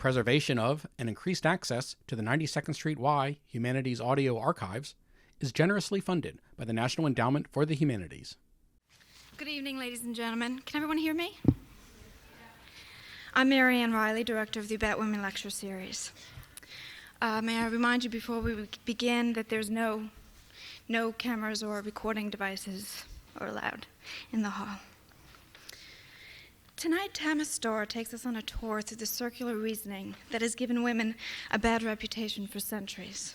preservation of and increased access to the 92nd Street Y Humanities Audio Archives is generously funded by the National Endowment for the Humanities. Good evening, ladies and gentlemen. Can everyone hear me? I'm Mary Ann Riley, director of the About Women Lecture Series. May I remind you before we begin that there's no cameras or recording devices are allowed in the hall. Tonight, Tama Starr takes us on a tour through the circular reasoning that has given women a bad reputation for centuries.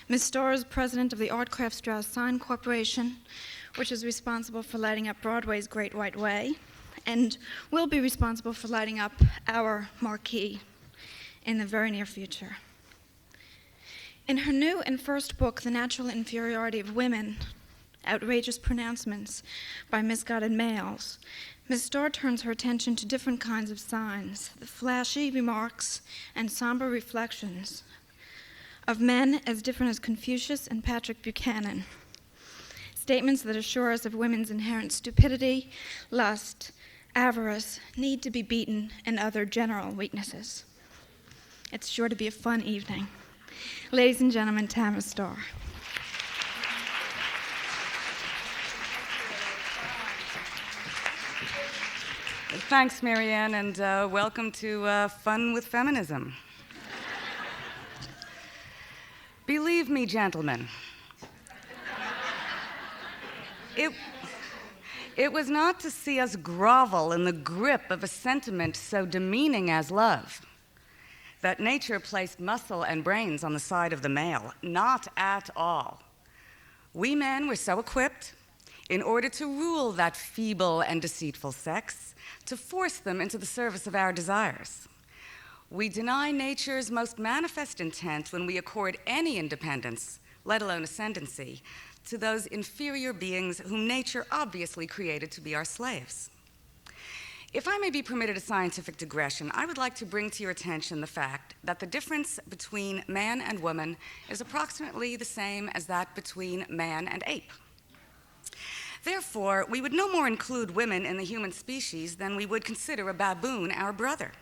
Ms. Starr is president of the Artkraft Strauss Sign Corporation, which is responsible for lighting up Broadway's Great White Way, and will be responsible for lighting up our marquee in the very near future. In her new and first book, The Natural Inferiority of Women, Outrageous Pronouncements by Misguided Males, Ms. Starr turns her attention to different kinds of signs, the flashy remarks and somber reflections of men as different as Confucius and Patrick Buchanan, statements that assure us of women's inherent stupidity, lust, avarice, need to be beaten, and other general weaknesses. It's sure to be a fun evening. Ladies and gentlemen, Tama Starr. Thanks, Marianne, and welcome to Fun with Feminism. Believe me, gentlemen, it was not to see us grovel in the grip of a sentiment so demeaning as love that nature placed muscle and brains on the side of the male. Not at all. We men were so equipped in order to rule that feeble and deceitful sex, to force them into the service of our desires. We deny nature's most manifest intent when we accord any independence, let alone ascendancy, to those inferior beings whom nature obviously created to be our slaves. If I may be permitted a scientific digression, I would like to bring to your attention the fact that the difference between man and woman is approximately the same as that between man and ape. Therefore, we would no more include women in the human species than we would consider a baboon our brother.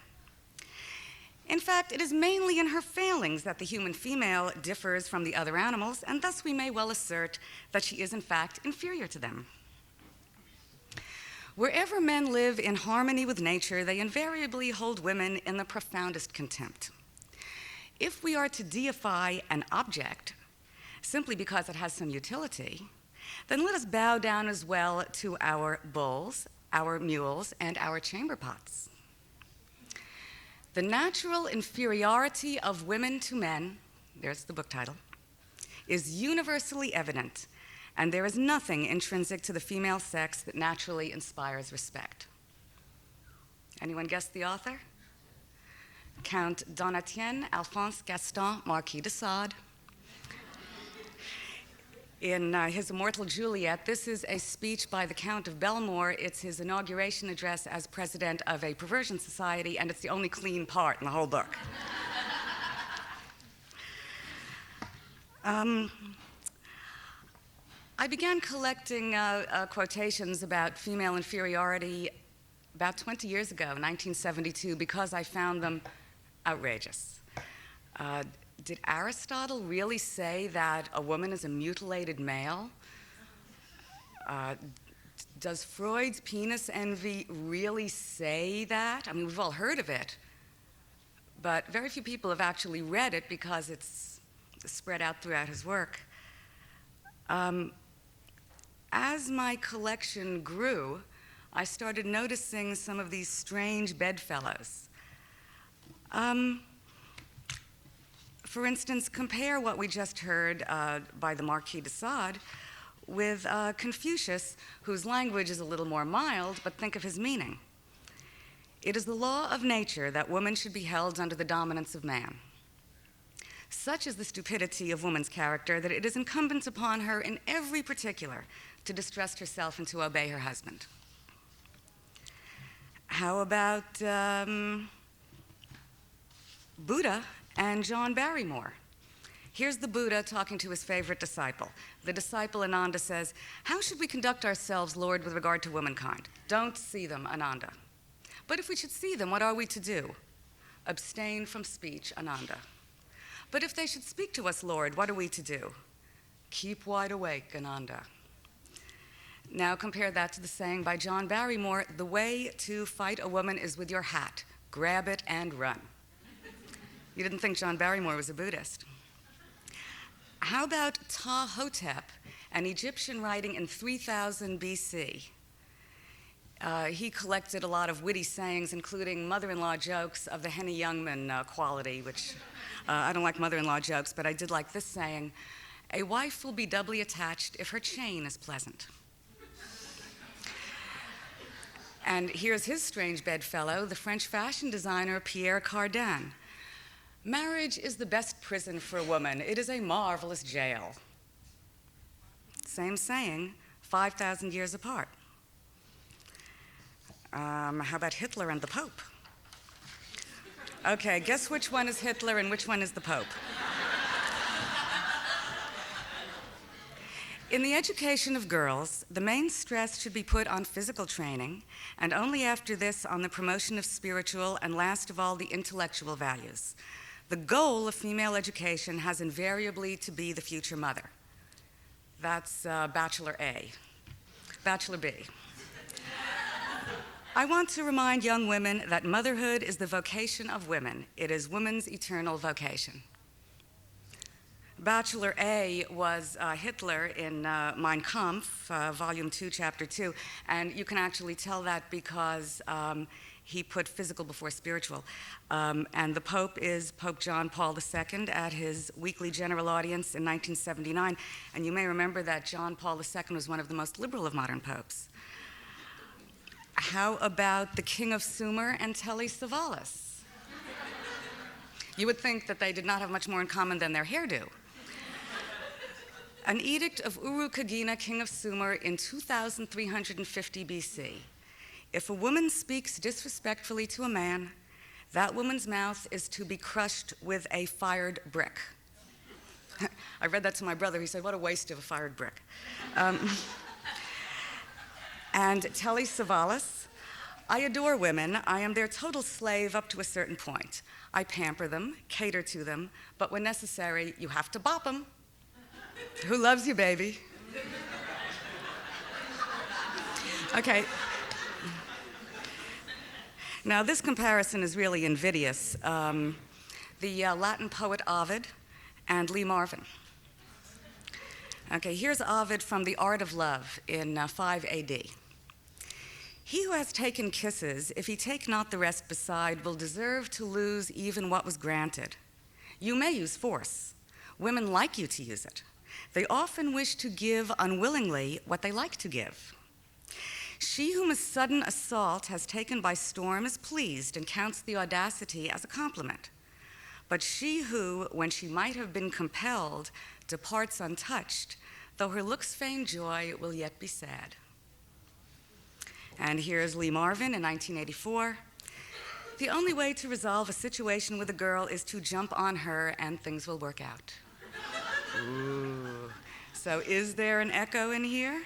In fact, it is mainly in her failings that the human female differs from the other animals, and thus we may well assert that she is in fact inferior to them. Wherever men live in harmony with nature, they invariably hold women in the profoundest contempt. If we are to deify an object simply because it has some utility, then let us bow down as well to our bulls, our mules, and our chamber pots. The natural inferiority of women to men, there's the book title, is universally evident, and there is nothing intrinsic to the female sex that naturally inspires respect. Anyone guess the author? Count Donatien Alphonse Gaston Marquis de Sade. In his Immortal Juliet, this is a speech by the Count of Belmore. It's his inauguration address as president of a perversion society, and it's the only clean part in the whole book. I began collecting quotations about female inferiority about 20 years ago, 1972, because I found them outrageous. Did Aristotle really say that a woman is a mutilated male? Does Freud's penis envy really say that? I mean, we've all heard of it, but very few people have actually read it because it's spread out throughout his work. As my collection grew, I started noticing some of these strange bedfellows. For instance, compare what we just heard by the Marquis de Sade with Confucius, whose language is a little more mild, but think of his meaning. It is the law of nature that woman should be held under the dominance of man. Such is the stupidity of woman's character that it is incumbent upon her in every particular to distrust herself and to obey her husband. How about Buddha and John Barrymore? Here's the Buddha talking to his favorite disciple. The disciple, Ananda, says, "How should we conduct ourselves, Lord, with regard to womankind?" "Don't see them, Ananda." "But if we should see them, what are we to do?" abstain from speech, Ananda. But if they should speak to us, Lord, what are we to do? Keep wide awake, Ananda. Now compare that to the saying by John Barrymore, the way to fight a woman is with your hat. Grab it and run. You didn't think John Barrymore was a Buddhist. How about Ptah-hotep, an Egyptian writing in 3000 BC? He collected a lot of witty sayings, including mother-in-law jokes of the Henny Youngman quality, which I don't like mother-in-law jokes, but I did like this saying, a wife will be doubly attached if her chain is pleasant. And here's his strange bedfellow, the French fashion designer Pierre Cardin. Marriage is the best prison for a woman. It is a marvelous jail. Same saying, 5,000 years apart. How about Hitler and the Pope? Okay, guess which one is Hitler and which one is the Pope? In the education of girls, the main stress should be put on physical training, and only after this on the promotion of spiritual and last of all the intellectual values. The goal of female education has invariably to be the future mother. That's Bachelor A. Bachelor B. I want to remind young women that motherhood is the vocation of women. It is woman's eternal vocation. Bachelor A was Hitler in Mein Kampf, Volume 2, Chapter 2, and you can actually tell that because he put physical before spiritual. And the Pope is Pope John Paul II at his weekly general audience in 1979, and you may remember that John Paul II was one of the most liberal of modern popes. How about the King of Sumer and Telly Savalas? You would think that they did not have much more in common than their hairdo. An edict of Urukagina, king of Sumer, in 2350 BC. If a woman speaks disrespectfully to a man, that woman's mouth is to be crushed with a fired brick. I read that to my brother. He said, what a waste of a fired brick. And Telly Savalas, I adore women. I am their total slave up to a certain point. I pamper them, cater to them, but when necessary, you have to bop them. Who loves you, baby? Okay. Now, this comparison is really invidious. The Latin poet Ovid and Lee Marvin. Okay, here's Ovid from The Art of Love in 5 AD. He who has taken kisses, if he take not the rest beside, will deserve to lose even what was granted. You may use force. Women like you to use it. They often wish to give unwillingly what they like to give. She whom a sudden assault has taken by storm is pleased and counts the audacity as a compliment. But she who, when she might have been compelled, departs untouched, though her looks feign joy, will yet be sad. And here's Lee Marvin in 1984. The only way to resolve a situation with a girl is to jump on her and things will work out. Ooh. So is there an echo in here?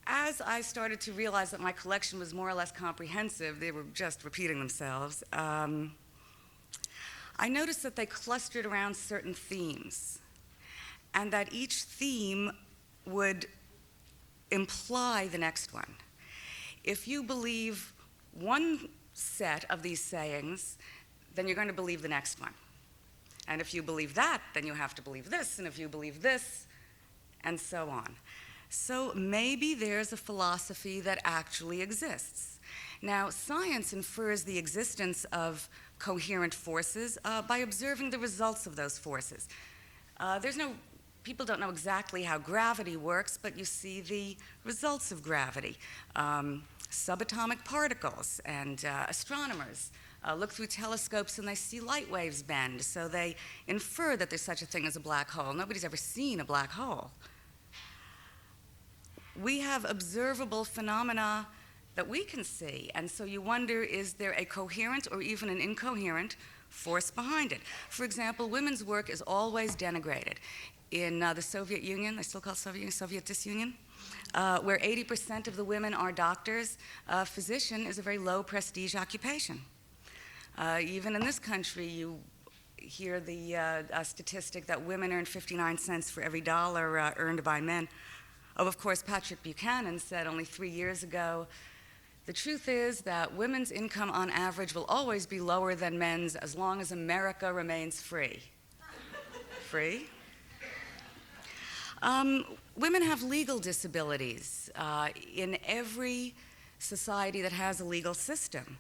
As I started to realize that my collection was more or less comprehensive, they were just repeating themselves, I noticed that they clustered around certain themes, and that each theme would imply the next one. If you believe one set of these sayings, then you're going to believe the next one. And if you believe that, then you have to believe this, and if you believe this, and so on. So maybe there's a philosophy that actually exists. Now, science infers the existence of coherent forces by observing the results of those forces. People don't know exactly how gravity works, but you see the results of gravity. Subatomic particles, and astronomers look through telescopes and they see light waves bend, so they infer that there's such a thing as a black hole. Nobody's ever seen a black hole. We have observable phenomena that we can see, and so you wonder, is there a coherent or even an incoherent force behind it? For example, women's work is always denigrated. In the Soviet Union, they still call it Soviet Disunion, where 80% of the women are doctors, physician is a very low prestige occupation. Even in this country, you hear the statistic that women earn 59 cents for every dollar earned by men. Oh, of course, Patrick Buchanan said only 3 years ago, the truth is that women's income on average will always be lower than men's as long as America remains free. Free? Women have legal disabilities in every society that has a legal system.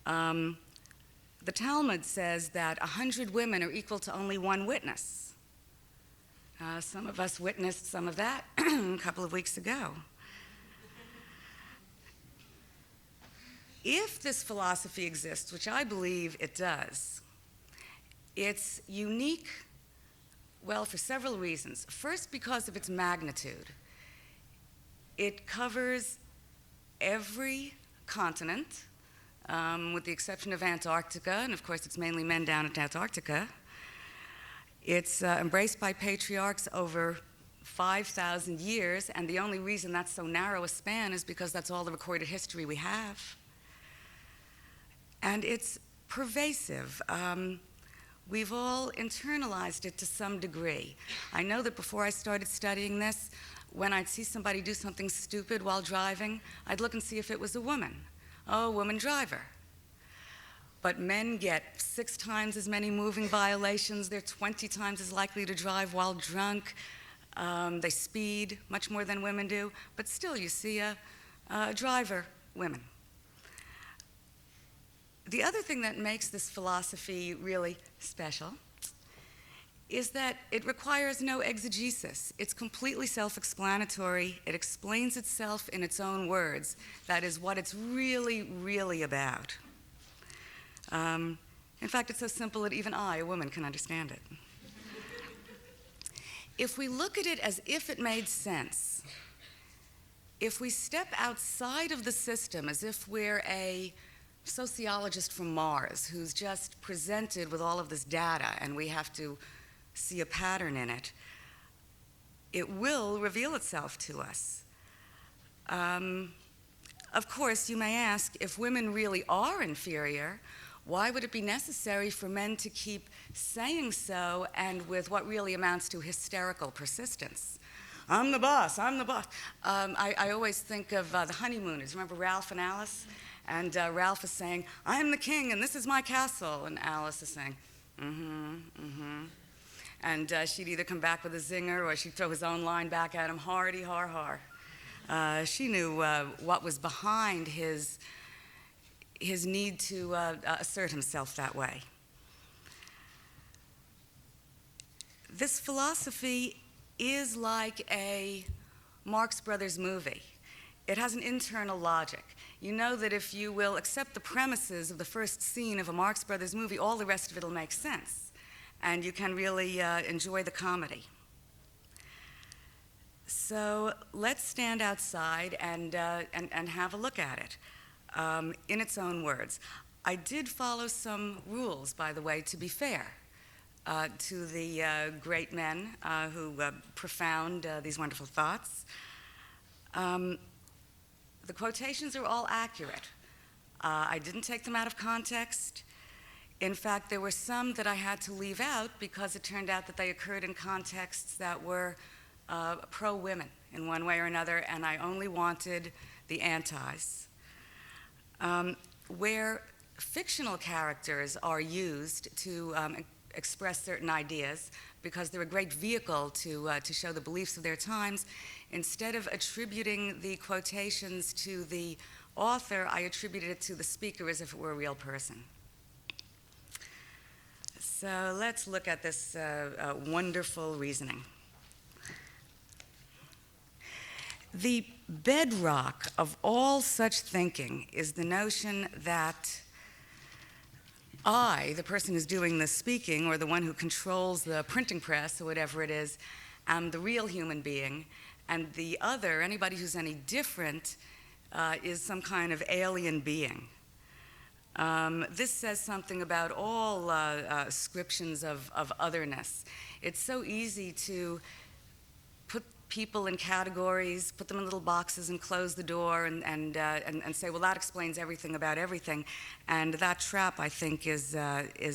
The Talmud says that 100 women are equal to only one witness. Some of us witnessed some of that a couple of weeks ago. If this philosophy exists, which I believe it does, it's unique, well, for several reasons. First, because of its magnitude. It covers every continent, with the exception of Antarctica, and of course it's mainly men down at Antarctica. It's embraced by patriarchs over 5,000 years, and the only reason that's so narrow a span is because that's all the recorded history we have. And it's pervasive. We've all internalized it to some degree. I know that before I started studying this, when I'd see somebody do something stupid while driving, I'd look and see if it was a woman. Oh, woman driver. But men get 6 times as many moving violations. They're 20 times as likely to drive while drunk. They speed much more than women do. But still, you see a driver, women. The other thing that makes this philosophy really special is that it requires no exegesis. It's completely self-explanatory. It explains itself in its own words. That is what it's really, really about. In fact, it's so simple that even I, a woman, can understand it. If we look at it as if it made sense, if we step outside of the system as if we're a sociologist from Mars who's just presented with all of this data and we have to see a pattern in it, it will reveal itself to us. Of course, you may ask, if women really are inferior, why would it be necessary for men to keep saying so and with what really amounts to hysterical persistence? I'm the boss, I'm the boss. I always think of the Honeymooners. Remember Ralph and Alice? And Ralph is saying, I'm the king and this is my castle. And Alice is saying, mm-hmm, mm-hmm. And she'd either come back with a zinger or she'd throw his own line back at him, hardy, har, har. She knew what was behind his need to assert himself that way. This philosophy is like a Marx Brothers movie. It has an internal logic. You know that if you will accept the premises of the first scene of a Marx Brothers movie, all the rest of it will make sense. And you can really enjoy the comedy. So let's stand outside and have a look at it in its own words. I did follow some rules, by the way, to be fair to the great men who profound these wonderful thoughts. The quotations are all accurate. I didn't take them out of context. In fact, there were some that I had to leave out because it turned out that they occurred in contexts that were pro-women in one way or another, and I only wanted the antis. Where fictional characters are used to express certain ideas, because they're a great vehicle to show the beliefs of their times, instead of attributing the quotations to the author, I attributed it to the speaker as if it were a real person. So let's look at this wonderful reasoning. The bedrock of all such thinking is the notion that I, the person who's doing the speaking, or the one who controls the printing press, or whatever it is, am the real human being, and the other, anybody who's any different, is some kind of alien being. This says something about all ascriptions of otherness. It's so easy to put people in categories, put them in little boxes and close the door and say, well, that explains everything about everything. And that trap, I think, is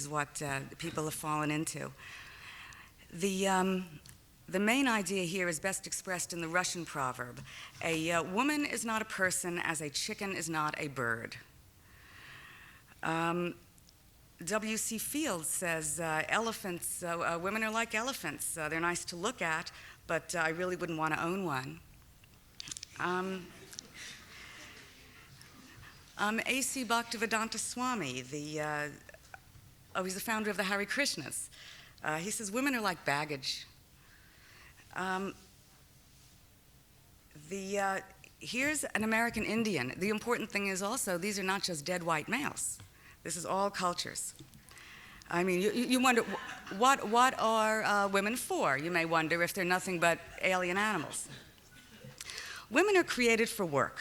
what people have fallen into. The main idea here is best expressed in the Russian proverb: a woman is not a person as a chicken is not a bird. W.C. Fields says, women are like elephants. They're nice to look at, but I really wouldn't want to own one. A.C. Bhaktivedanta Swami, he's the founder of the Hare Krishnas. He says, women are like baggage. Here's an American Indian. The important thing is also, these are not just dead white males. This is all cultures. I mean, you wonder, what are women for? You may wonder if they're nothing but alien animals. Women are created for work.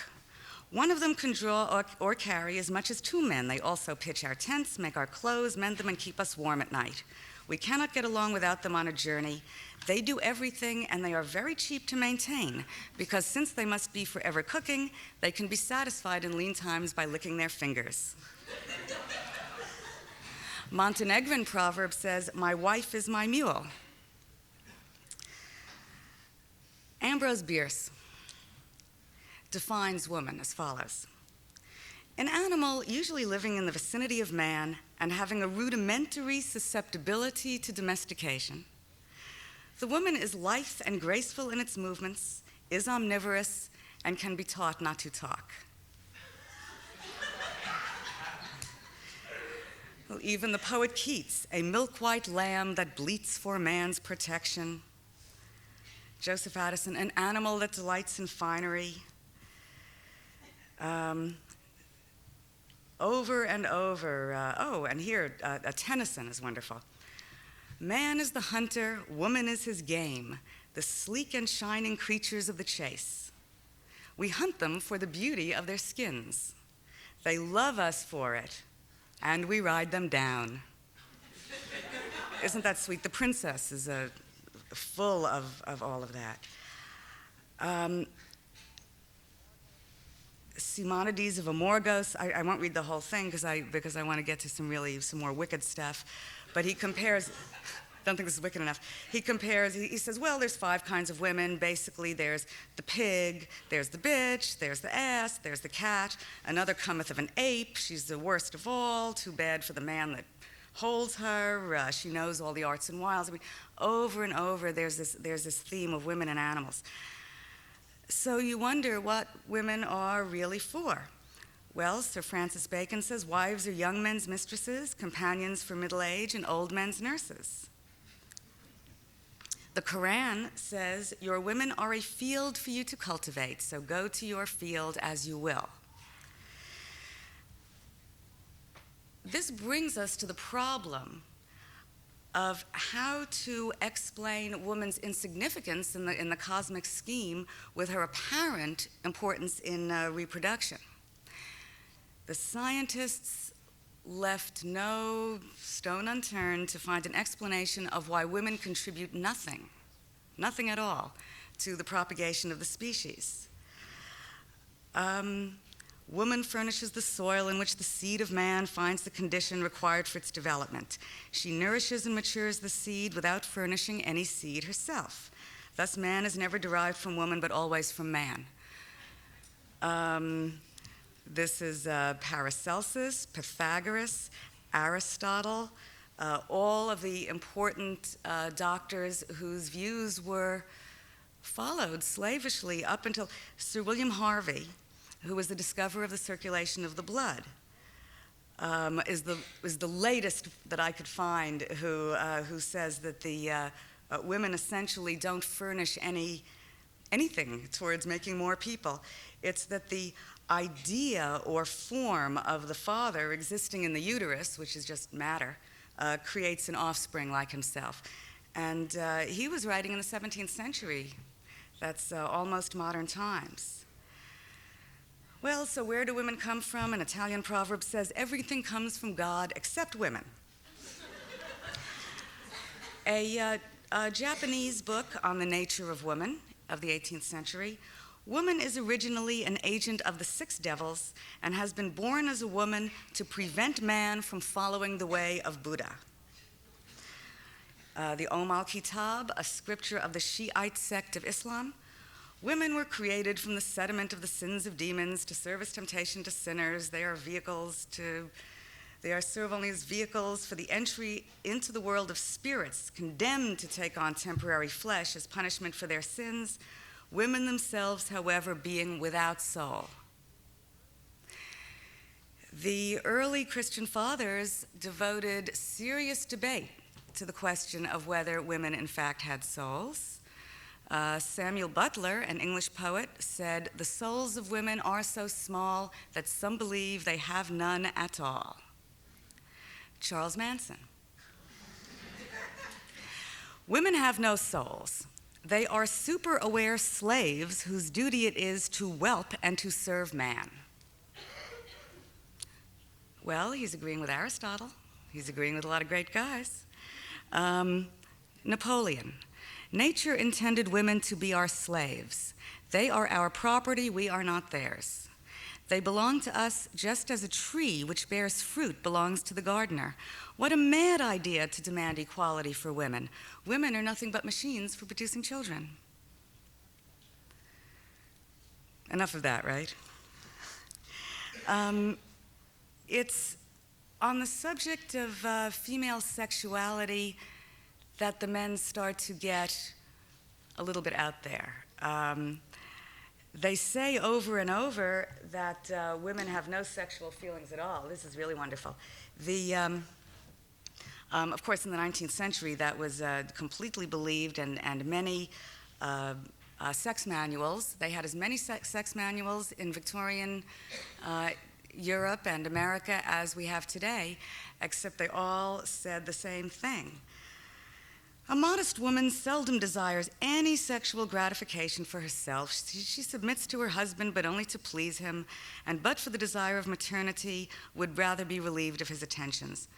One of them can draw or carry as much as two men. They also pitch our tents, make our clothes, mend them, and keep us warm at night. We cannot get along without them on a journey. They do everything, and they are very cheap to maintain, because since they must be forever cooking, they can be satisfied in lean times by licking their fingers. Montenegrin proverb says, my wife is my mule. Ambrose Bierce defines woman as follows: an animal usually living in the vicinity of man and having a rudimentary susceptibility to domestication. The woman is lithe and graceful in its movements, is omnivorous, and can be taught not to talk. Well, even the poet Keats, a milk-white lamb that bleats for man's protection. Joseph Addison, an animal that delights in finery. Over and over, and here, Tennyson is wonderful. Man is the hunter, woman is his game, the sleek and shining creatures of the chase. We hunt them for the beauty of their skins. They love us for it, and we ride them down. Isn't that sweet? The Princess is full of all of that. Simonides of Amorgos, I won't read the whole thing because I want to get to some more wicked stuff, but he compares, don't think this is wicked enough, he says, well, there's 5 kinds of women. Basically, there's the pig, there's the bitch, there's the ass, there's the cat, another cometh of an ape, she's the worst of all, too bad for the man that holds her, she knows all the arts and wiles. I mean, over and over, there's this theme of women and animals. So you wonder what women are really for. Well, Sir Francis Bacon says, wives are young men's mistresses, companions for middle age, and old men's nurses. The Quran says, your women are a field for you to cultivate, so go to your field as you will. This brings us to the problem of how to explain woman's insignificance in the cosmic scheme with her apparent importance in reproduction. The scientists left no stone unturned to find an explanation of why women contribute nothing at all, to the propagation of the species. Woman furnishes the soil in which the seed of man finds the condition required for its development. She nourishes and matures the seed without furnishing any seed herself. Thus, man is never derived from woman, but always from man. This is Paracelsus, Pythagoras, Aristotle, all of the important doctors whose views were followed slavishly up until Sir William Harvey, who was the discoverer of the circulation of the blood, is the latest that I could find who says that the women essentially don't furnish anything towards making more people. It's that the idea or form of the father existing in the uterus, which is just matter, creates an offspring like himself. And he was writing in the 17th century. That's almost modern times. Well, so where do women come from? An Italian proverb says, everything comes from God except women. A Japanese book on the nature of woman of the 18th century, woman is originally an agent of the six devils and has been born as a woman to prevent man from following the way of Buddha. The al-Kitab, a scripture of the Shiite sect of Islam, women were created from the sediment of the sins of demons to serve as temptation to sinners. They serve only as vehicles for the entry into the world of spirits, condemned to take on temporary flesh as punishment for their sins, women themselves, however, being without soul. The early Christian fathers devoted serious debate to the question of whether women in fact had souls. Samuel Butler, an English poet, said, "The souls of women are so small that some believe they have none at all." Charles Manson. Women have no souls. They are super-aware slaves whose duty it is to whelp and to serve man. Well, he's agreeing with Aristotle. He's agreeing with a lot of great guys. Napoleon. Nature intended women to be our slaves. They are our property, we are not theirs. They belong to us just as a tree which bears fruit belongs to the gardener. What a mad idea to demand equality for women. Women are nothing but machines for producing children. Enough of that, right? It's on the subject of female sexuality that the men start to get a little bit out there. They say over and over that women have no sexual feelings at all. This is really wonderful. Of course, in the 19th century, that was completely believed, and many sex manuals, they had as many sex manuals in Victorian Europe and America as we have today, except they all said the same thing. A modest woman seldom desires any sexual gratification for herself. She submits to her husband, but only to please him, and but for the desire of maternity, would rather be relieved of his attentions.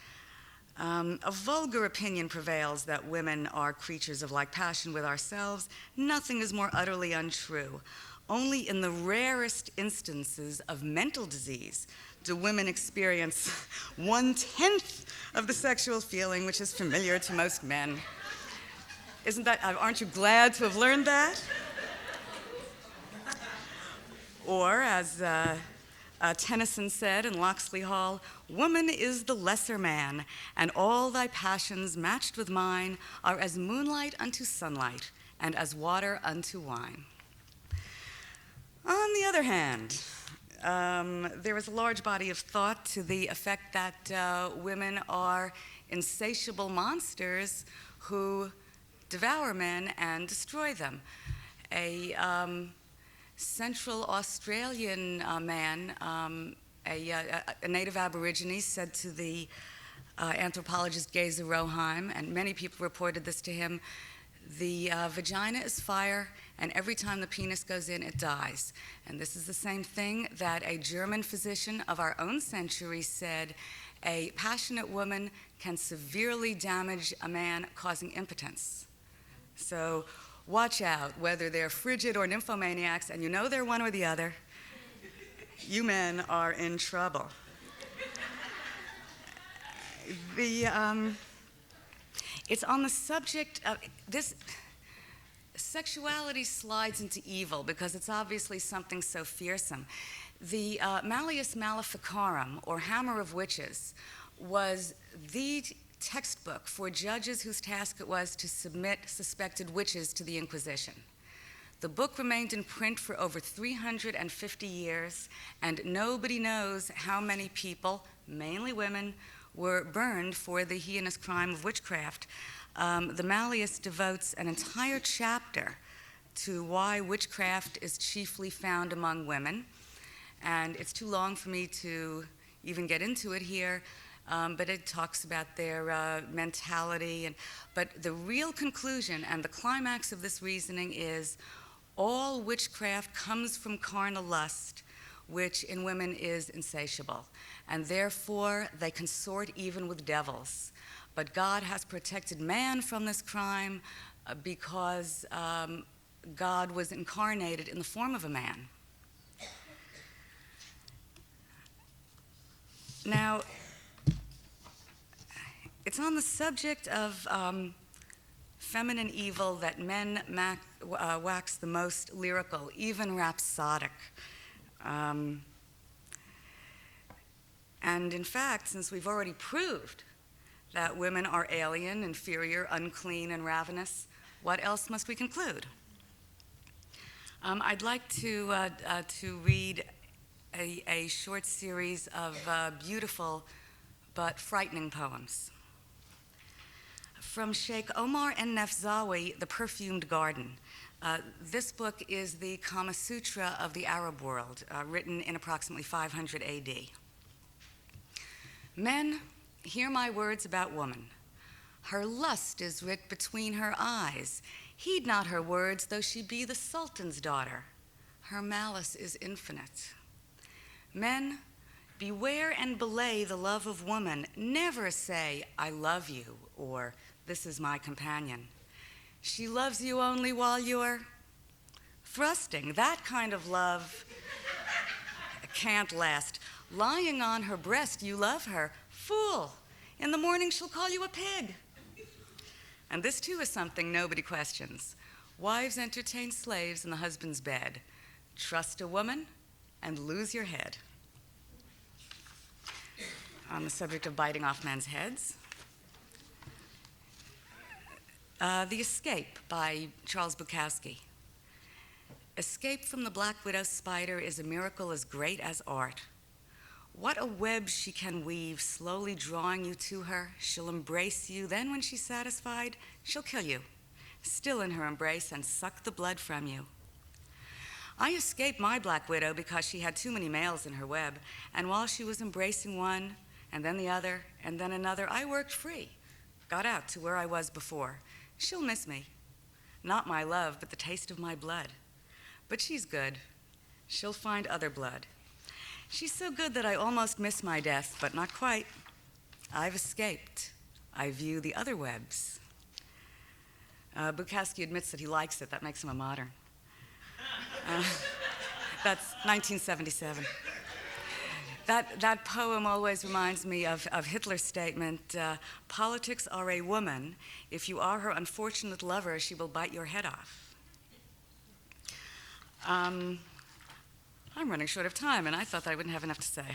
A vulgar opinion prevails that women are creatures of like passion with ourselves. Nothing is more utterly untrue. Only in the rarest instances of mental disease do women experience 1/10 of the sexual feeling which is familiar to most men. Aren't you glad to have learned that? Or, as Tennyson said in Locksley Hall, "Woman is the lesser man, and all thy passions matched with mine are as moonlight unto sunlight, and as water unto wine." On the other hand, there is a large body of thought to the effect that women are insatiable monsters who devour men and destroy them. A Central Australian man, a native Aborigine, said to the anthropologist Geza Roheim, and many people reported this to him, "The vagina is fire, and every time the penis goes in, it dies." And this is the same thing that a German physician of our own century said: a passionate woman can severely damage a man, causing impotence. So watch out, whether they're frigid or nymphomaniacs, and you know they're one or the other, you men are in trouble. It's on the subject of this. Sexuality slides into evil because it's obviously something so fearsome. The Malleus Maleficarum, or Hammer of Witches, was the textbook for judges whose task it was to submit suspected witches to the Inquisition. The book remained in print for over 350 years, and nobody knows how many people, mainly women, were burned for the heinous crime of witchcraft. The Malleus devotes an entire chapter to why witchcraft is chiefly found among women, and it's too long for me to even get into it here. But it talks about their mentality. But the real conclusion and the climax of this reasoning is all witchcraft comes from carnal lust, which in women is insatiable. And therefore, they consort even with devils. But God has protected man from this crime because God was incarnated in the form of a man. Now, it's on the subject of feminine evil that men wax the most lyrical, even rhapsodic. And in fact, since we've already proved that women are alien, inferior, unclean, and ravenous, what else must we conclude? I'd like to read a short series of beautiful but frightening poems. From Sheikh Omar en-Nafzawi, The Perfumed Garden. This book is the Kama Sutra of the Arab world, written in approximately 500 AD. Men, hear my words about woman. Her lust is writ between her eyes. Heed not her words, though she be the Sultan's daughter. Her malice is infinite. Men, beware and belay the love of woman. Never say, I love you, or this is my companion. She loves you only while you're thrusting. That kind of love can't last. Lying on her breast, you love her. Fool, in the morning she'll call you a pig. And this too is something nobody questions. Wives entertain slaves in the husband's bed. Trust a woman and lose your head. On the subject of biting off men's heads, The Escape by Charles Bukowski. Escape from the black widow spider is a miracle as great as art. What a web she can weave, slowly drawing you to her. She'll embrace you, then when she's satisfied, she'll kill you, still in her embrace, and suck the blood from you. I escaped my black widow because she had too many males in her web, and while she was embracing one, and then the other, and then another, I worked free, got out to where I was before. She'll miss me, not my love, but the taste of my blood. But she's good. She'll find other blood. She's so good that I almost miss my death, but not quite. I've escaped. I view the other webs. Bukowski admits that he likes it. That makes him a modern. That's 1977. That poem always reminds me of Hitler's statement, politics are a woman. If you are her unfortunate lover, she will bite your head off. I'm running short of time, and I thought that I wouldn't have enough to say.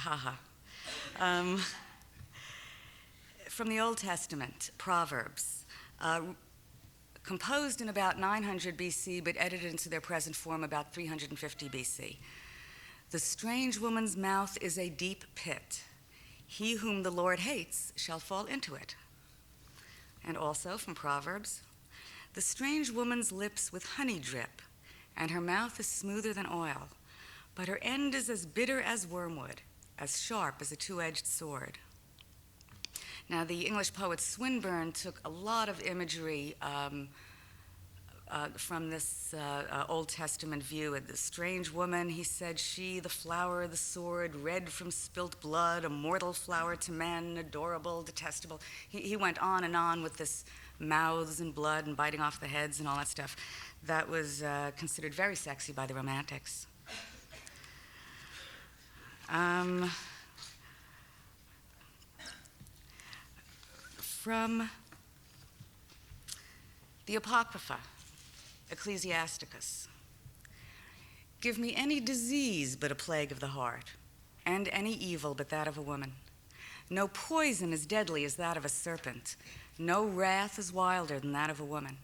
From the Old Testament, Proverbs, composed in about 900 BC, but edited into their present form about 350 BC. The strange woman's mouth is a deep pit. He whom the Lord hates shall fall into it. And also from Proverbs, the strange woman's lips with honey drip, and her mouth is smoother than oil, but her end is as bitter as wormwood, as sharp as a two-edged sword. Now, the English poet Swinburne took a lot of imagery from this Old Testament view. The strange woman, he said, she, the flower of the sword, red from spilt blood, a mortal flower to men, adorable, detestable. He went on and on with this mouths and blood and biting off the heads and all that stuff. That was considered very sexy by the Romantics. From the Apocrypha, Ecclesiasticus. Give me any disease but a plague of the heart, and any evil but that of a woman. No poison as deadly as that of a serpent. No wrath is wilder than that of a woman.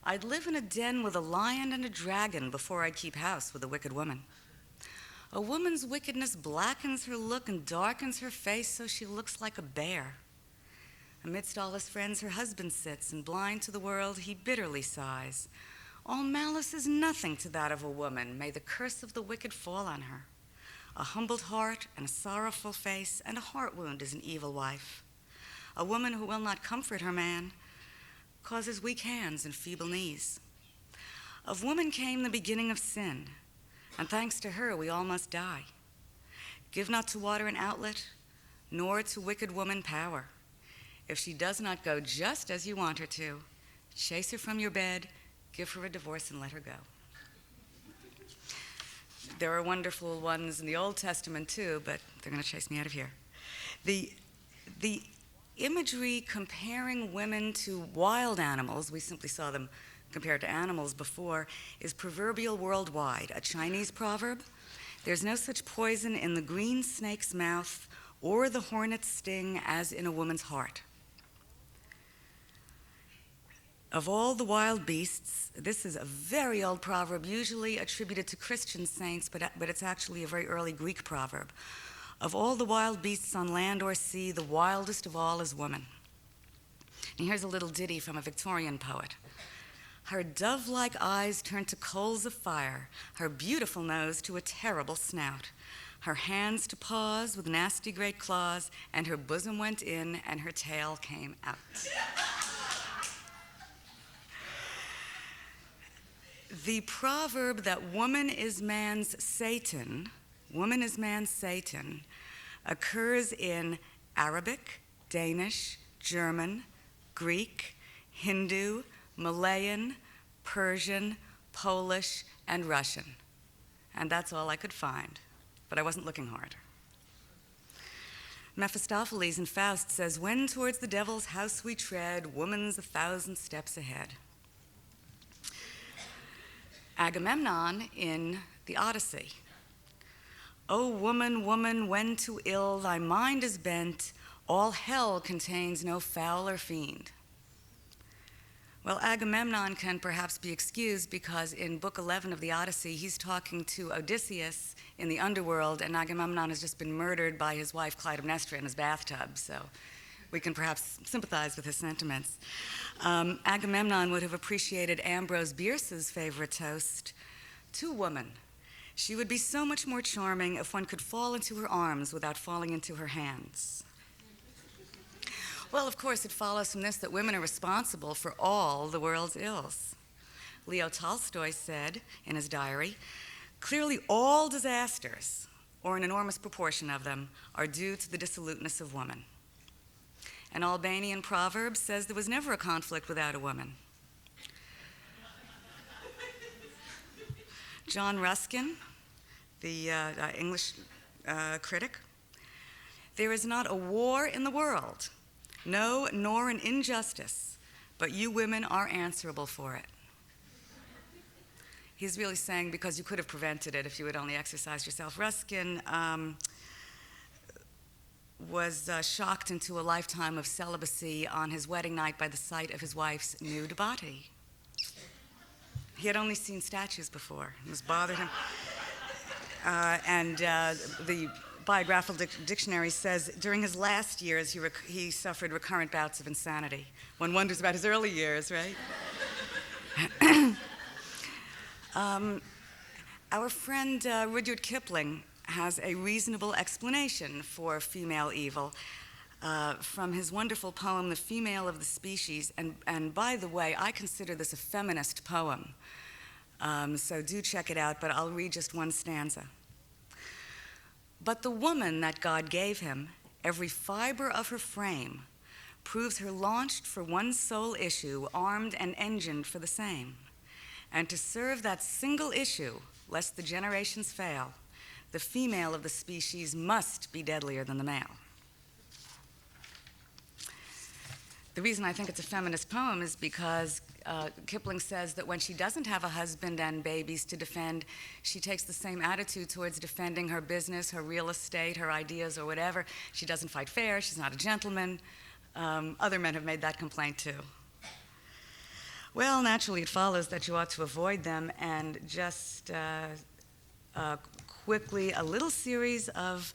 I'd live in a den with a lion and a dragon before I'd keep house with a wicked woman. A woman's wickedness blackens her look and darkens her face so she looks like a bear. Amidst all his friends, her husband sits, and blind to the world, he bitterly sighs. All malice is nothing to that of a woman. May the curse of the wicked fall on her. A humbled heart and a sorrowful face and a heart wound is an evil wife. A woman who will not comfort her man causes weak hands and feeble knees. Of woman came the beginning of sin, and thanks to her we all must die. Give not to water an outlet, nor to wicked woman power. If she does not go just as you want her to, chase her from your bed, Give her a divorce and let her go. There are wonderful ones in the Old Testament too, but they're going to chase me out of here. The imagery comparing women to wild animals, we simply saw them compared to animals before, is proverbial worldwide. A Chinese proverb: there's no such poison in the green snake's mouth or the hornet's sting as in a woman's heart. Of all the wild beasts, this is a very old proverb, usually attributed to Christian saints, but it's actually a very early Greek proverb. Of all the wild beasts on land or sea, the wildest of all is woman. And here's a little ditty from a Victorian poet. Her dove-like eyes turned to coals of fire, her beautiful nose to a terrible snout, her hands to paws with nasty great claws, and her bosom went in and her tail came out. The proverb that woman is man's Satan, occurs in Arabic, Danish, German, Greek, Hindu, Malayan, Persian, Polish, and Russian. And that's all I could find, but I wasn't looking hard. Mephistopheles in Faust says, when towards the devil's house we tread, woman's 1,000 steps ahead. Agamemnon in the Odyssey. O woman, woman, when too ill thy mind is bent, all hell contains no fouler fiend. Well, Agamemnon can perhaps be excused because in Book 11 of the Odyssey, he's talking to Odysseus in the underworld, and Agamemnon has just been murdered by his wife Clytemnestra in his bathtub, so we can perhaps sympathize with his sentiments. Agamemnon would have appreciated Ambrose Bierce's favorite toast, to woman. She would be so much more charming if one could fall into her arms without falling into her hands. Well, of course, it follows from this that women are responsible for all the world's ills. Leo Tolstoy said in his diary, clearly all disasters, or an enormous proportion of them, are due to the dissoluteness of woman. An Albanian proverb says there was never a conflict without a woman. John Ruskin, the English critic, there is not a war in the world, no, nor an injustice, but you women are answerable for it. He's really saying because you could have prevented it if you had only exercised yourself. Ruskin was shocked into a lifetime of celibacy on his wedding night by the sight of his wife's nude body. He had only seen statues before. It was bothered him. The biographical dictionary says during his last years, he suffered recurrent bouts of insanity. One wonders about his early years, right? Our friend Rudyard Kipling has a reasonable explanation for female evil from his wonderful poem, The Female of the Species. And by the way, I consider this a feminist poem. So do check it out, but I'll read just one stanza. But the woman that God gave him, every fiber of her frame, proves her launched for one sole issue, armed and engined for the same. And to serve that single issue, lest the generations fail, the female of the species must be deadlier than the male. The reason I think it's a feminist poem is because Kipling says that when she doesn't have a husband and babies to defend, she takes the same attitude towards defending her business, her real estate, her ideas, or whatever. She doesn't fight fair, she's not a gentleman. Other men have made that complaint too. Well, naturally, it follows that you ought to avoid them, and just quickly, a little series of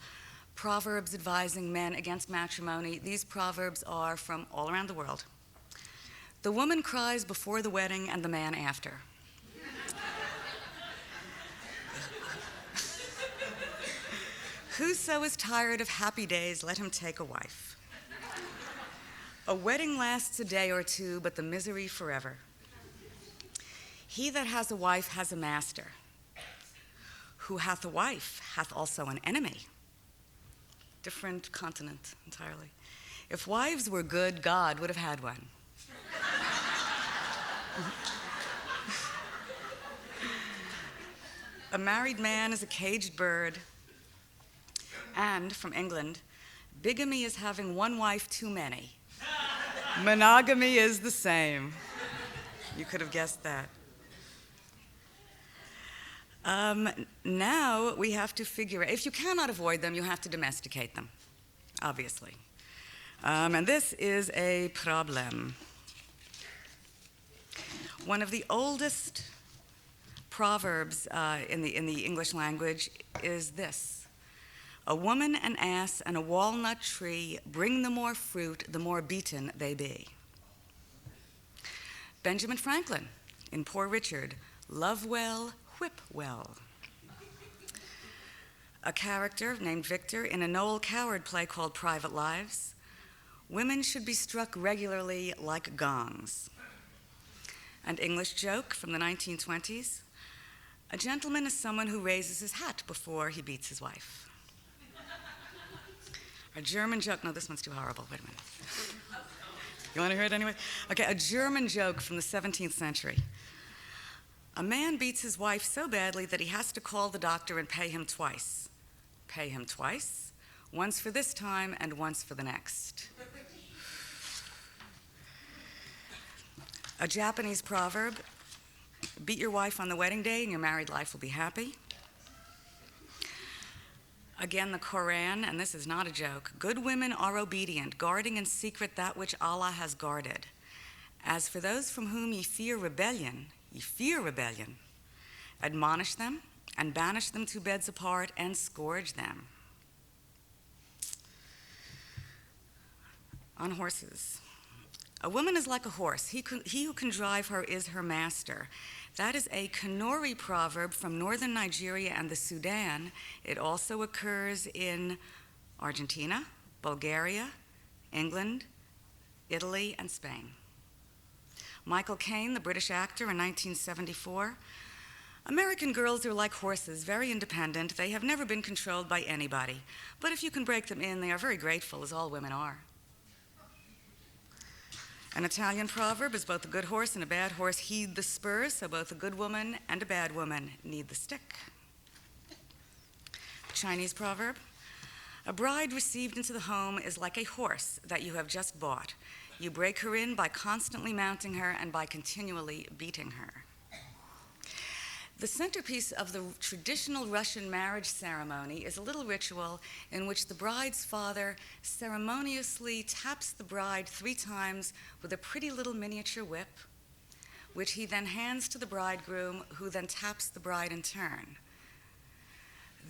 proverbs advising men against matrimony. These proverbs are from all around the world. The woman cries before the wedding and the man after. Whoso is tired of happy days, let him take a wife. A wedding lasts a day or two, but the misery forever. He that has a wife has a master. Who hath a wife hath also an enemy. Different continent entirely. If wives were good, God would have had one. a married man is a caged bird. And from England, bigamy is having one wife too many. Monogamy is the same. You could have guessed that. Now we have to figure out, if you cannot avoid them, you have to domesticate them, obviously. And this is a problem. One of the oldest proverbs in the English language is this: a woman, an ass, and a walnut tree bring the more fruit, the more beaten they be. Benjamin Franklin, in Poor Richard, love well, whip well. A character named Victor in a Noel Coward play called Private Lives: women should be struck regularly like gongs. An English joke from the 1920s: a gentleman is someone who raises his hat before he beats his wife. A German joke, no, this one's too horrible, wait a minute. You want to hear it anyway? Okay, a German joke from the 17th century. A man beats his wife so badly that he has to call the doctor and pay him twice. Pay him twice, once for this time and once for the next. A Japanese proverb: beat your wife on the wedding day and your married life will be happy. Again, the Quran, and this is not a joke: good women are obedient, guarding in secret that which Allah has guarded. As for those from whom ye fear rebellion, admonish them and banish them 2 beds apart and scourge them. On horses. A woman is like a horse. He who can drive her is her master. That is a Kanuri proverb from northern Nigeria and the Sudan. It also occurs in Argentina, Bulgaria, England, Italy, and Spain. Michael Caine, the British actor, in 1974. American girls are like horses, very independent. They have never been controlled by anybody. But if you can break them in, they are very grateful, as all women are. An Italian proverb is both a good horse and a bad horse heed the spurs, so both a good woman and a bad woman need the stick. A Chinese proverb: a bride received into the home is like a horse that you have just bought. You break her in by constantly mounting her and by continually beating her. The centerpiece of the traditional Russian marriage ceremony is a little ritual in which the bride's father ceremoniously taps the bride 3 times with a pretty little miniature whip, which he then hands to the bridegroom, who then taps the bride in turn.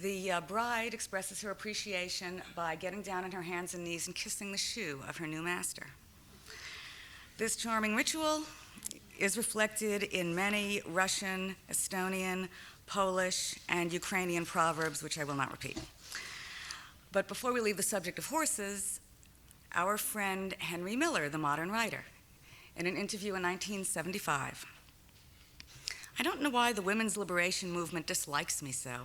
The bride expresses her appreciation by getting down on her hands and knees and kissing the shoe of her new master. This charming ritual is reflected in many Russian, Estonian, Polish, and Ukrainian proverbs, which I will not repeat. But before we leave the subject of horses, our friend Henry Miller, the modern writer, in an interview in 1975: I don't know why the women's liberation movement dislikes me so.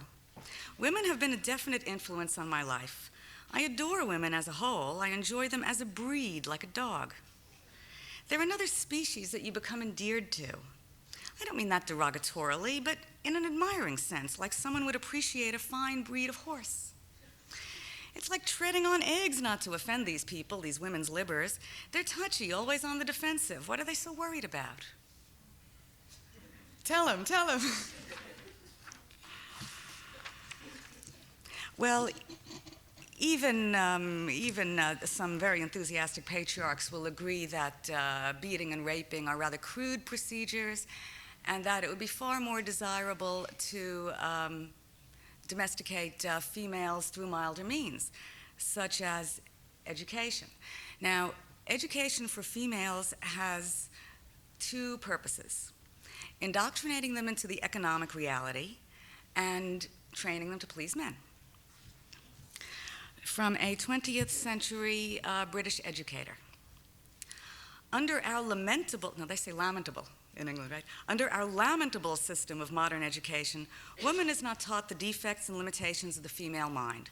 Women have been a definite influence on my life. I adore women as a whole. I enjoy them as a breed, like a dog. They're another species that you become endeared to. I don't mean that derogatorily, but in an admiring sense, like someone would appreciate a fine breed of horse. It's like treading on eggs, not to offend these people, these women's libbers. They're touchy, always on the defensive. What are they so worried about? Tell them. Well, even some very enthusiastic patriarchs will agree that beating and raping are rather crude procedures, and that it would be far more desirable to domesticate females through milder means, such as education. Now, education for females has 2 purposes: indoctrinating them into the economic reality and training them to please men. From a 20th century British educator: under our lamentable, no, they say lamentable in England, right? Under our lamentable system of modern education, woman is not taught the defects and limitations of the female mind.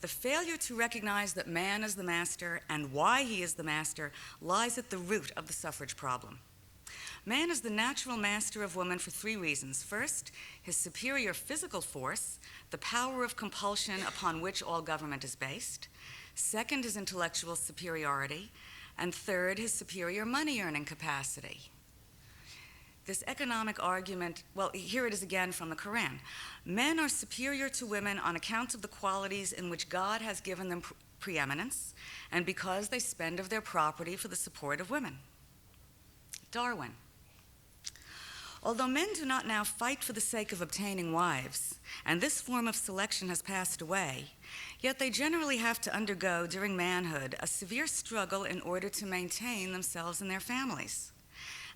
The failure to recognize that man is the master and why he is the master lies at the root of the suffrage problem. Man is the natural master of woman for three reasons. First, his superior physical force, the power of compulsion upon which all government is based. Second, his intellectual superiority. And third, his superior money-earning capacity. This economic argument, well, here it is again from the Quran. Men are superior to women on account of the qualities in which God has given them preeminence, and because they spend of their property for the support of women. Darwin. Although men do not now fight for the sake of obtaining wives, and this form of selection has passed away, yet they generally have to undergo during manhood a severe struggle in order to maintain themselves and their families.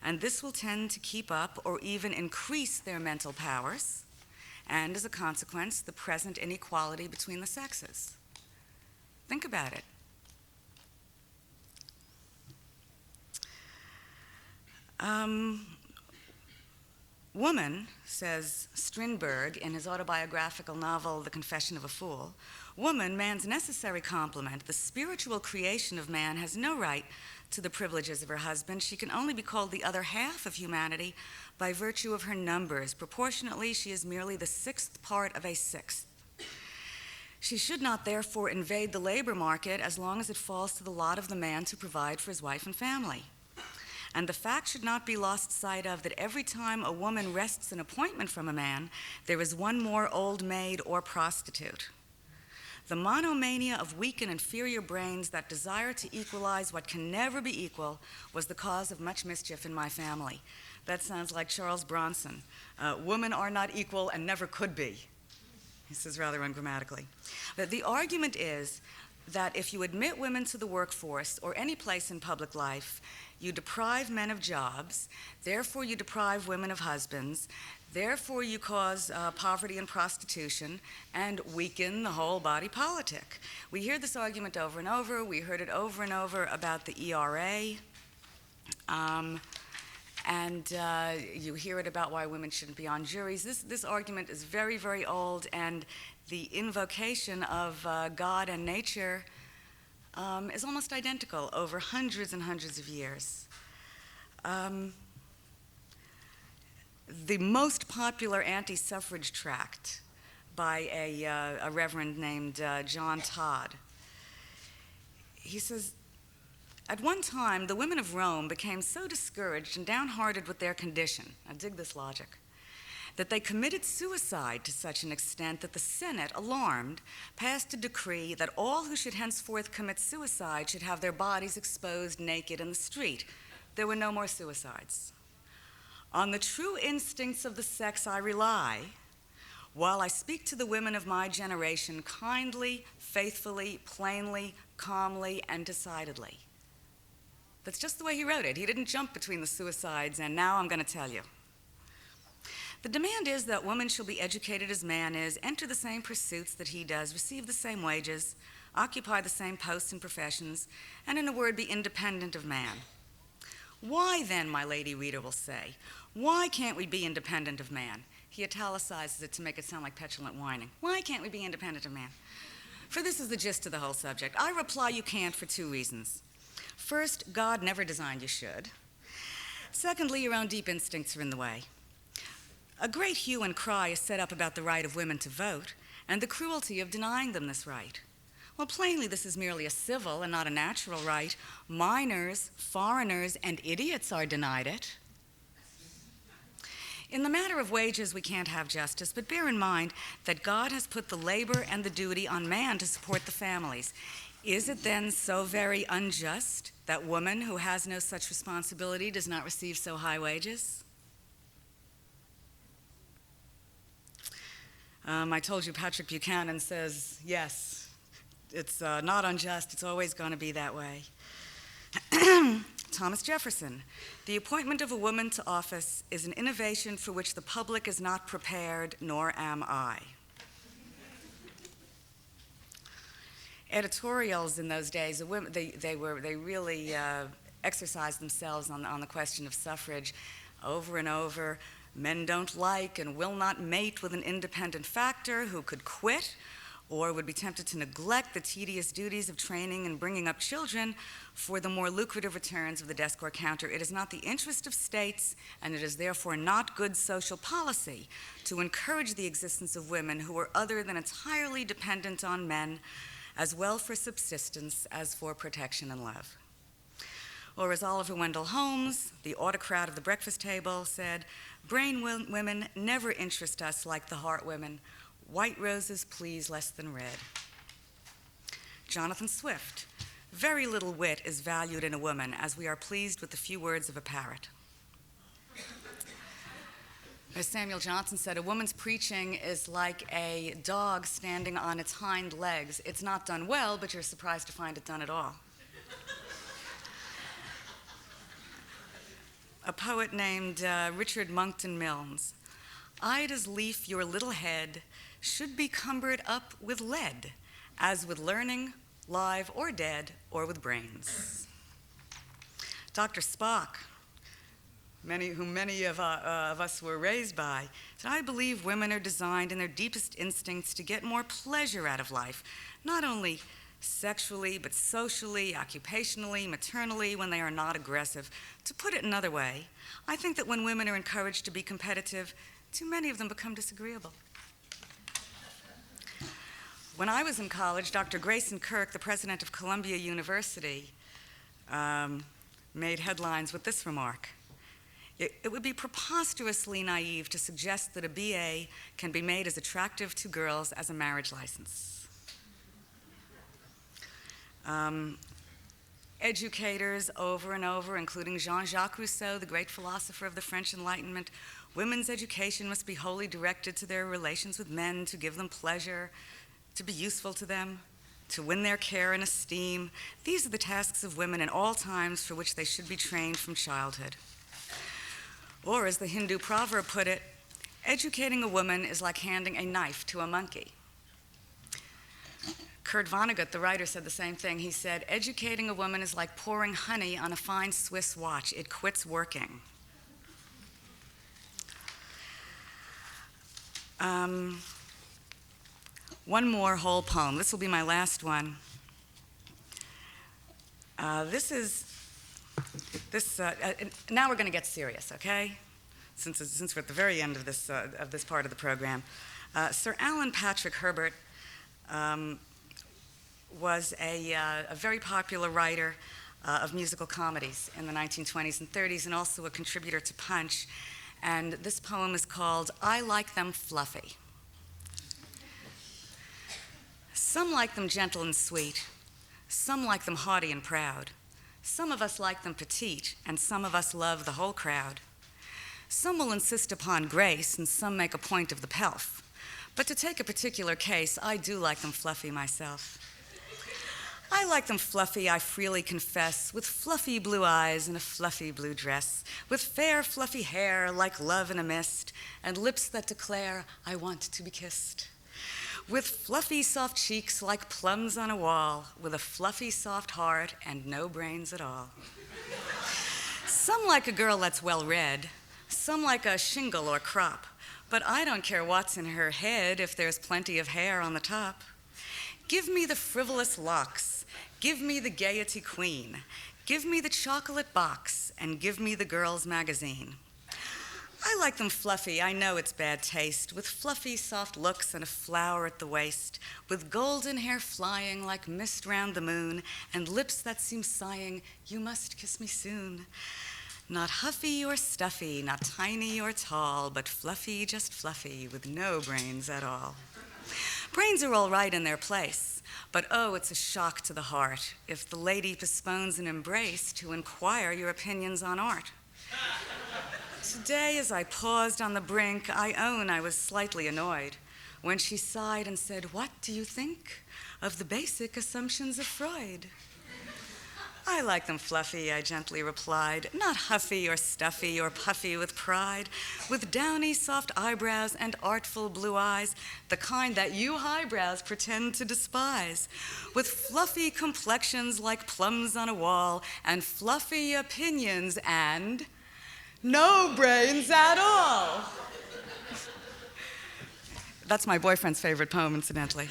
And this will tend to keep up or even increase their mental powers, and as a consequence, the present inequality between the sexes. Think about it. Woman, says Strindberg in his autobiographical novel, The Confession of a Fool, woman, man's necessary complement, the spiritual creation of man, has no right to the privileges of her husband. She can only be called the other half of humanity by virtue of her numbers. Proportionately, she is merely the sixth part of a sixth. She should not, therefore, invade the labor market as long as it falls to the lot of the man to provide for his wife and family. And the fact should not be lost sight of that every time a woman wrests an appointment from a man, there is one more old maid or prostitute. The monomania of weak and inferior brains that desire to equalize what can never be equal was the cause of much mischief in my family. That sounds like Charles Bronson. Women are not equal and never could be. He says rather ungrammatically. But the argument is that if you admit women to the workforce or any place in public life, you deprive men of jobs, therefore you deprive women of husbands, therefore you cause poverty and prostitution, and weaken the whole body politic. We hear this argument over and over. We heard it over and over about the ERA. You hear it about why women shouldn't be on juries. This argument is very, very old, and the invocation of God and nature is almost identical over hundreds and hundreds of years. The most popular anti-suffrage tract by a reverend named John Todd, he says, at one time, the women of Rome became so discouraged and downhearted with their condition, now dig this logic, that they committed suicide to such an extent that the Senate, alarmed, passed a decree that all who should henceforth commit suicide should have their bodies exposed naked in the street. There were no more suicides. On the true instincts of the sex I rely, while I speak to the women of my generation kindly, faithfully, plainly, calmly, and decidedly. That's just the way he wrote it. He didn't jump between the suicides, and now I'm going to tell you. The demand is that woman shall be educated as man is, enter the same pursuits that he does, receive the same wages, occupy the same posts and professions, and in a word, be independent of man. Why then, my lady reader will say, why can't we be independent of man? He italicizes it to make it sound like petulant whining. Why can't we be independent of man? For this is the gist of the whole subject. I reply you can't for two reasons. First, God never designed you should. Secondly, your own deep instincts are in the way. A great hue and cry is set up about the right of women to vote and the cruelty of denying them this right. Well, plainly, this is merely a civil and not a natural right. Minors, foreigners, and idiots are denied it. In the matter of wages, we can't have justice, but bear in mind that God has put the labor and the duty on man to support the families. Is it then so very unjust that woman who has no such responsibility does not receive so high wages? I told you Patrick Buchanan says, yes, it's not unjust, it's always going to be that way. Thomas Jefferson, the appointment of a woman to office is an innovation for which the public is not prepared, nor am I. Editorials in those days, they really exercised themselves on the question of suffrage over and over. Men don't like and will not mate with an independent factor who could quit or would be tempted to neglect the tedious duties of training and bringing up children for the more lucrative returns of the desk or counter. It is not the interest of states, and it is therefore not good social policy to encourage the existence of women who are other than entirely dependent on men, as well for subsistence as for protection and love. Or as Oliver Wendell Holmes, the autocrat of the breakfast table, said, "Brain women never interest us like the heart women. White roses please less than red." Jonathan Swift, "Very little wit is valued in a woman, as we are pleased with the few words of a parrot." As Samuel Johnson said, "A woman's preaching is like a dog standing on its hind legs. It's not done well, but you're surprised to find it done at all." A poet named Richard Monckton Milnes, "I'd as lief your little head should be cumbered up with lead, as with learning, live or dead, or with brains." Dr. Spock, whom many of us were raised by, said, "I believe women are designed in their deepest instincts to get more pleasure out of life, not only sexually, but socially, occupationally, maternally, when they are not aggressive. To put it another way, I think that when women are encouraged to be competitive, too many of them become disagreeable." When I was in college, Dr. Grayson Kirk, the president of Columbia University, made headlines with this remark: It would be preposterously naive to suggest that a BA can be made as attractive to girls as a marriage license. Educators over and over, including Jean-Jacques Rousseau, the great philosopher of the French Enlightenment, women's education must be wholly directed to their relations with men, to give them pleasure, to be useful to them, to win their care and esteem. These are the tasks of women in all times for which they should be trained from childhood. Or, as the Hindu proverb put it, educating a woman is like handing a knife to a monkey. Kurt Vonnegut, the writer, said the same thing. He said, "Educating a woman is like pouring honey on a fine Swiss watch. It quits working." One more whole poem. This will be my last one. Now we're going to get serious, okay? Since we're at the very end of this part of the program. Sir Alan Patrick Herbert was a very popular writer of musical comedies in the 1920s and 30s, and also a contributor to Punch. And this poem is called "I Like Them Fluffy." Some like them gentle and sweet. Some like them haughty and proud. Some of us like them petite, and some of us love the whole crowd. Some will insist upon grace, and some make a point of the pelf. But to take a particular case, I do like them fluffy myself. I like them fluffy, I freely confess, with fluffy blue eyes and a fluffy blue dress, with fair fluffy hair like love in a mist, and lips that declare, "I want to be kissed." With fluffy soft cheeks like plums on a wall, with a fluffy soft heart and no brains at all. Some like a girl that's well read, some like a shingle or crop, but I don't care what's in her head if there's plenty of hair on the top. Give me the frivolous locks, give me the gaiety queen, give me the chocolate box, and give me the girls' magazine. I like them fluffy, I know it's bad taste, with fluffy soft looks and a flower at the waist, with golden hair flying like mist round the moon, and lips that seem sighing, "You must kiss me soon." Not huffy or stuffy, not tiny or tall, but fluffy, just fluffy, with no brains at all. Brains are all right in their place, but oh, it's a shock to the heart if the lady postpones an embrace to inquire your opinions on art. Today, as I paused on the brink, I own I was slightly annoyed when she sighed and said, "What do you think of the basic assumptions of Freud?" I like them fluffy, I gently replied, not huffy or stuffy or puffy with pride, with downy soft eyebrows and artful blue eyes, the kind that you highbrows pretend to despise, with fluffy complexions like plums on a wall, and fluffy opinions and no brains at all. That's my boyfriend's favorite poem, incidentally.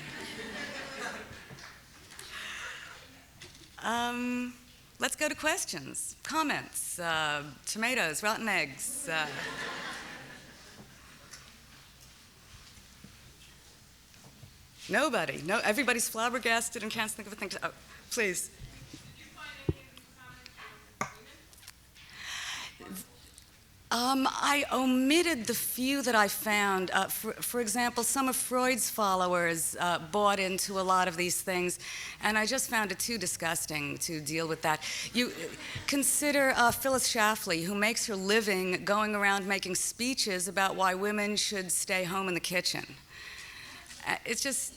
Let's go to questions, comments, tomatoes, rotten eggs. Nobody. No, everybody's flabbergasted and can't think of a thing to. Oh, please. I omitted the few that I found. For example, some of Freud's followers bought into a lot of these things, and I just found it too disgusting to deal with that. You consider Phyllis Schlafly, who makes her living going around making speeches about why women should stay home in the kitchen. It's just,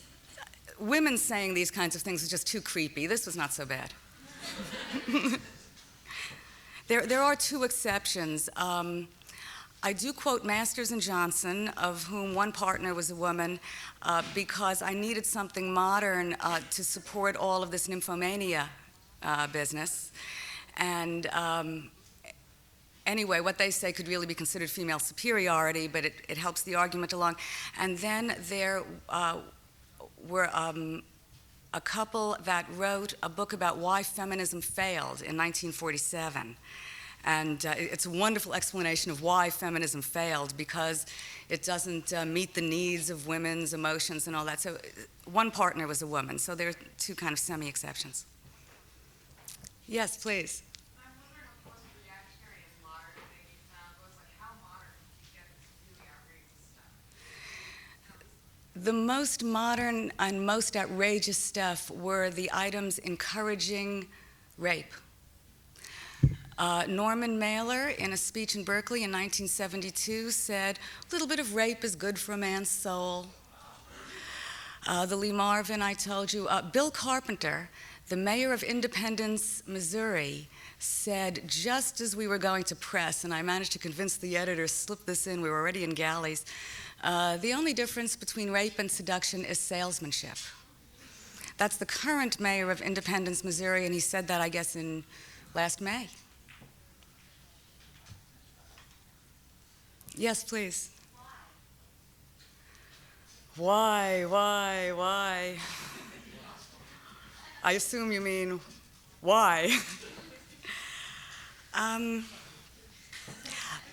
women saying these kinds of things is just too creepy. This was not so bad. There are two exceptions. I do quote Masters and Johnson, of whom one partner was a woman, because I needed something modern to support all of this nymphomania business. And anyway, what they say could really be considered female superiority, but it helps the argument along. And then there were a couple that wrote a book about why feminism failed in 1947. And it's a wonderful explanation of why feminism failed, because it doesn't meet the needs of women's emotions and all that. So one partner was a woman, so there are two kind of semi-exceptions. Yes, please. I'm wondering what the most reactionary and modern thing you found was, like, how modern did you get this really outrageous stuff? The most modern and most outrageous stuff were the items encouraging rape. Norman Mailer, in a speech in Berkeley in 1972, said, "A little bit of rape is good for a man's soul." The Lee Marvin, I told you. Bill Carpenter, the mayor of Independence, Missouri, said, just as we were going to press, and I managed to convince the editor, slip this in, we were already in galleys, the only difference between rape and seduction is salesmanship. That's the current mayor of Independence, Missouri, and he said that, I guess, in last May. Yes, please. Why? I assume you mean why.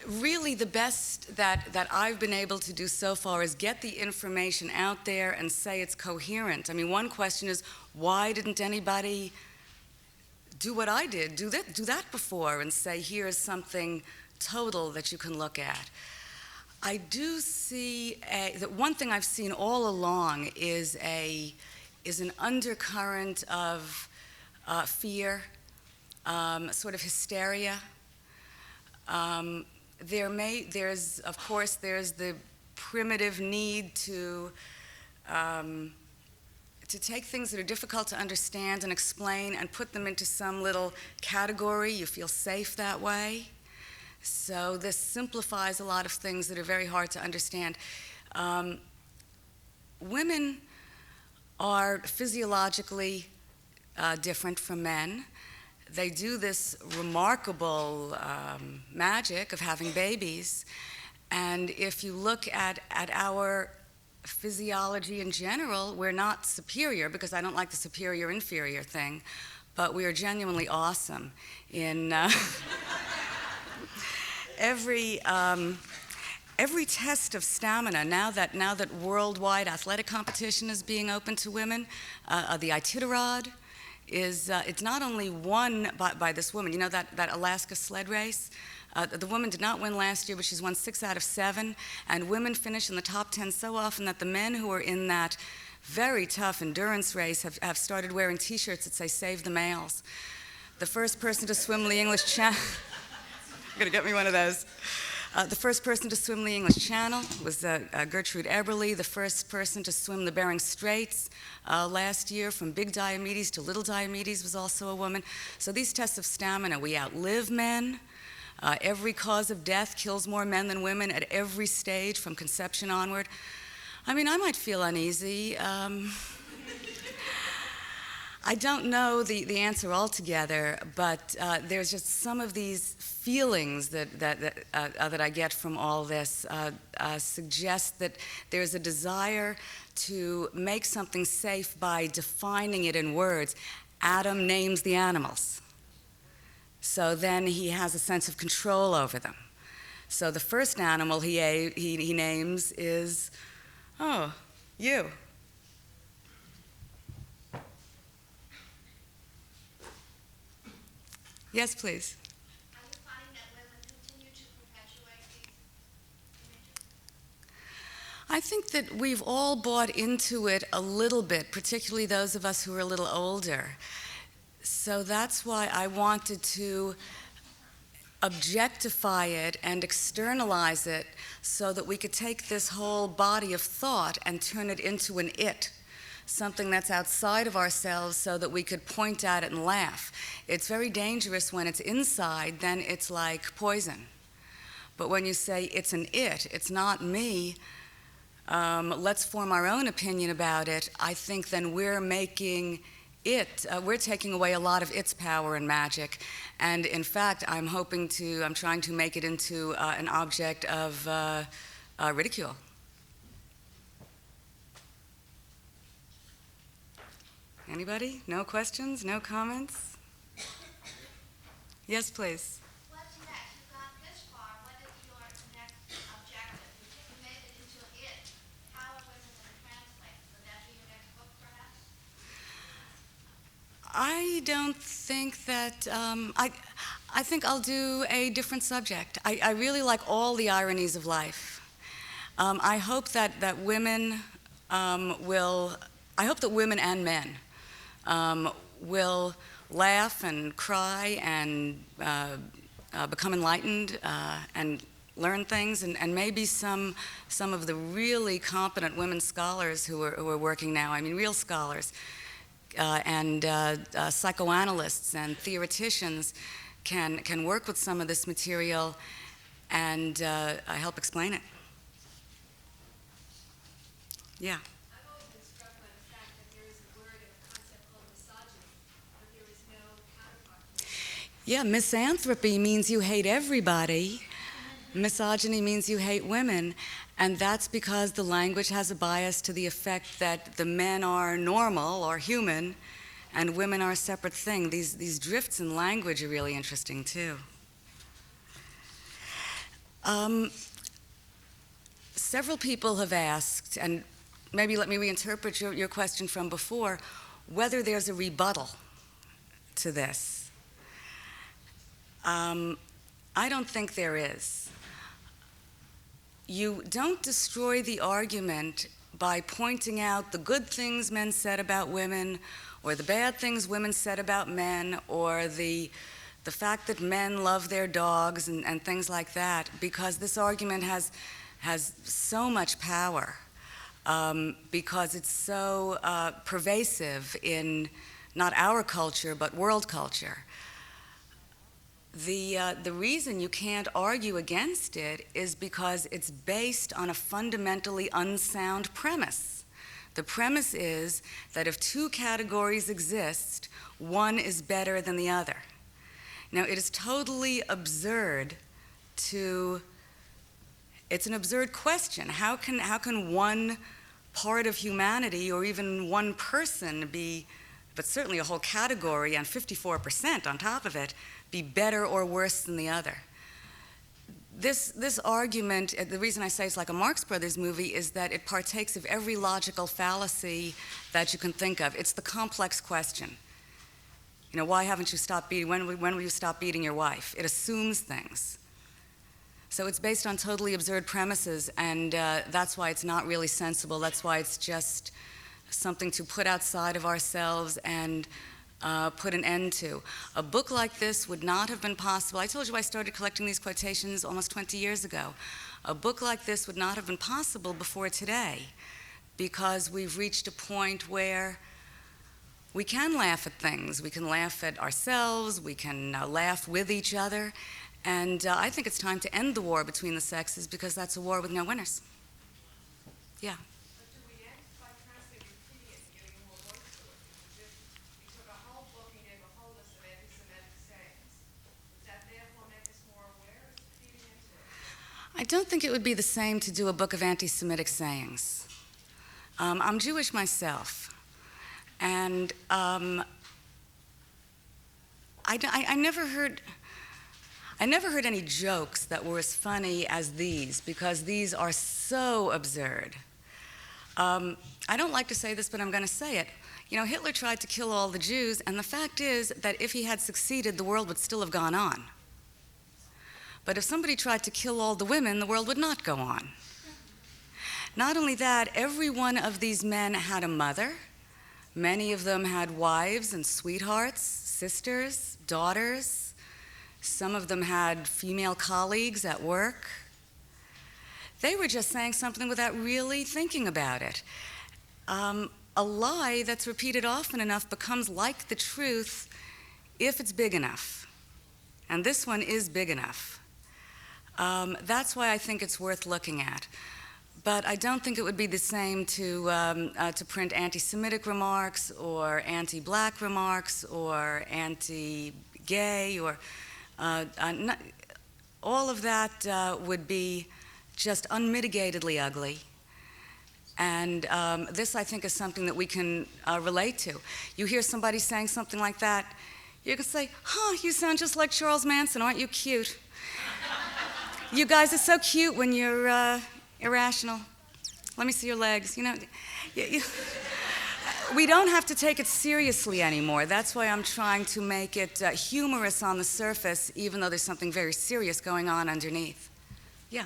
Really, the best that I've been able to do so far is get the information out there and say it's coherent. I mean, one question is, why didn't anybody do what I did, do that before, and say, here's something total that you can look at? I do see that one thing I've seen all along is an undercurrent of fear, sort of hysteria. There's the primitive need to take things that are difficult to understand and explain and put them into some little category. You feel safe that way. So this simplifies a lot of things that are very hard to understand. Women are physiologically different from men. They do this remarkable magic of having babies. And if you look at our physiology in general, we're not superior, because I don't like the superior inferior thing, but we are genuinely awesome in every test of stamina. Now that worldwide athletic competition is being open to women, the Iditarod is it's not only won by this woman. You know that Alaska sled race? The woman did not win last year, but she's won 6 out of 7, and women finish in the top 10 so often that the men who are in that very tough endurance race have started wearing T-shirts that say "Save the Males." The first person to swim the English Channel, you're gonna get me one of those. The first person to swim the English Channel was Gertrude Eberle. The first person to swim the Bering Straits last year, from big Diomedes to little Diomedes, was also a woman. So these tests of stamina, we outlive men. Every cause of death kills more men than women at every stage from conception onward. I mean, I might feel uneasy. I don't know the answer altogether, but there's just some of these feelings that I get from all this suggest that there's a desire to make something safe by defining it in words. Adam names the animals. So then he has a sense of control over them. So the first animal he names is, oh, you. Yes, please. Are you finding that women continue to perpetuate these images? I think that we've all bought into it a little bit, particularly those of us who are a little older. So that's why I wanted to objectify it and externalize it so that we could take this whole body of thought and turn it into an it, something that's outside of ourselves so that we could point at it and laugh. It's very dangerous when it's inside, then it's like poison. But when you say it's an it, it's not me, let's form our own opinion about it, I think then we're making we're taking away a lot of its power and magic. And in fact, I'm trying to make it into an object of ridicule. Anybody? No questions? No comments? Yes, please. What's next? You got this far. What is your next objective? You made it into it. How are women going to translate? Would that be your next book, perhaps? I don't think that, I think I'll do a different subject. I really like all the ironies of life. I hope that women I hope that women and men will laugh and cry and become enlightened and learn things, and maybe some of the really competent women scholars who are working now, I mean real scholars, and psychoanalysts and theoreticians can work with some of this material and help explain it. Yeah. I've always been struck by the fact that there is a word and a concept called misogyny, but there is no counterpart. Yeah, misanthropy means you hate everybody. Misogyny means you hate women. And that's because the language has a bias to the effect that the men are normal or human and women are a separate thing. These drifts in language are really interesting too. Several people have asked, and maybe let me reinterpret your question from before, whether there's a rebuttal to this. I don't think there is. You don't destroy the argument by pointing out the good things men said about women, or the bad things women said about men, or the fact that men love their dogs and things like that, because this argument has so much power, because it's so pervasive in not our culture but world culture. The reason you can't argue against it is because it's based on a fundamentally unsound premise. The premise is that if two categories exist, one is better than the other. Now, it is totally absurd it's an absurd question. How can one part of humanity, or even one person be, but certainly a whole category and 54% on top of it, be better or worse than the other? This argument, the reason I say it's like a Marx Brothers movie, is that it partakes of every logical fallacy that you can think of. It's the complex question. You know, why haven't you stopped beating, when will you stop beating your wife? It assumes things. So it's based on totally absurd premises, and that's why it's not really sensible. That's why it's just something to put outside of ourselves and put an end to. A book like this would not have been possible. I told you I started collecting these quotations almost 20 years ago. A book like this would not have been possible before today, because we've reached a point where we can laugh at things. We can laugh at ourselves. We can laugh with each other. And I think it's time to end the war between the sexes, because that's a war with no winners. Yeah. But do we end by translating repeating it and giving more voice to it? Because if you took a whole book and gave a whole list of anti-Semitic sayings, does that therefore make us more aware of feeding into it? I don't think it would be the same to do a book of anti-Semitic sayings. I'm Jewish myself, and I never heard any jokes that were as funny as these, because these are so absurd. I don't like to say this, but I'm going to say it. You know, Hitler tried to kill all the Jews, and the fact is that if he had succeeded, the world would still have gone on. But if somebody tried to kill all the women, the world would not go on. Not only that, every one of these men had a mother. Many of them had wives and sweethearts, sisters, daughters. Some of them had female colleagues at work. They were just saying something without really thinking about it. A lie that's repeated often enough becomes like the truth if it's big enough. And this one is big enough. That's why I think it's worth looking at. But I don't think it would be the same to print anti-Semitic remarks or anti-black remarks or anti-gay or all of that would be just unmitigatedly ugly. And this, I think, is something that we can relate to. You hear somebody saying something like that, you can say, you sound just like Charles Manson, aren't you cute? You guys are so cute when you're irrational. Let me see your legs. You know, we don't have to take it seriously anymore. That's why I'm trying to make it humorous on the surface, even though there's something very serious going on underneath. Yeah.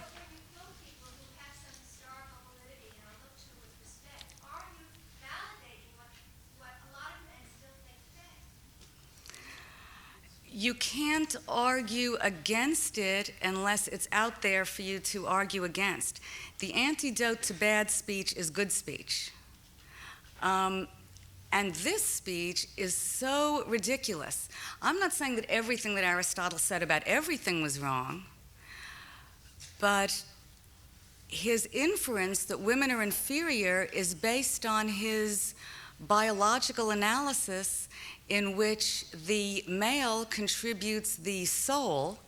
You can't argue against it unless it's out there for you to argue against. The antidote to bad speech is good speech. And this speech is so ridiculous. I'm not saying that everything that Aristotle said about everything was wrong, but his inference that women are inferior is based on his biological analysis, in which the male contributes the soul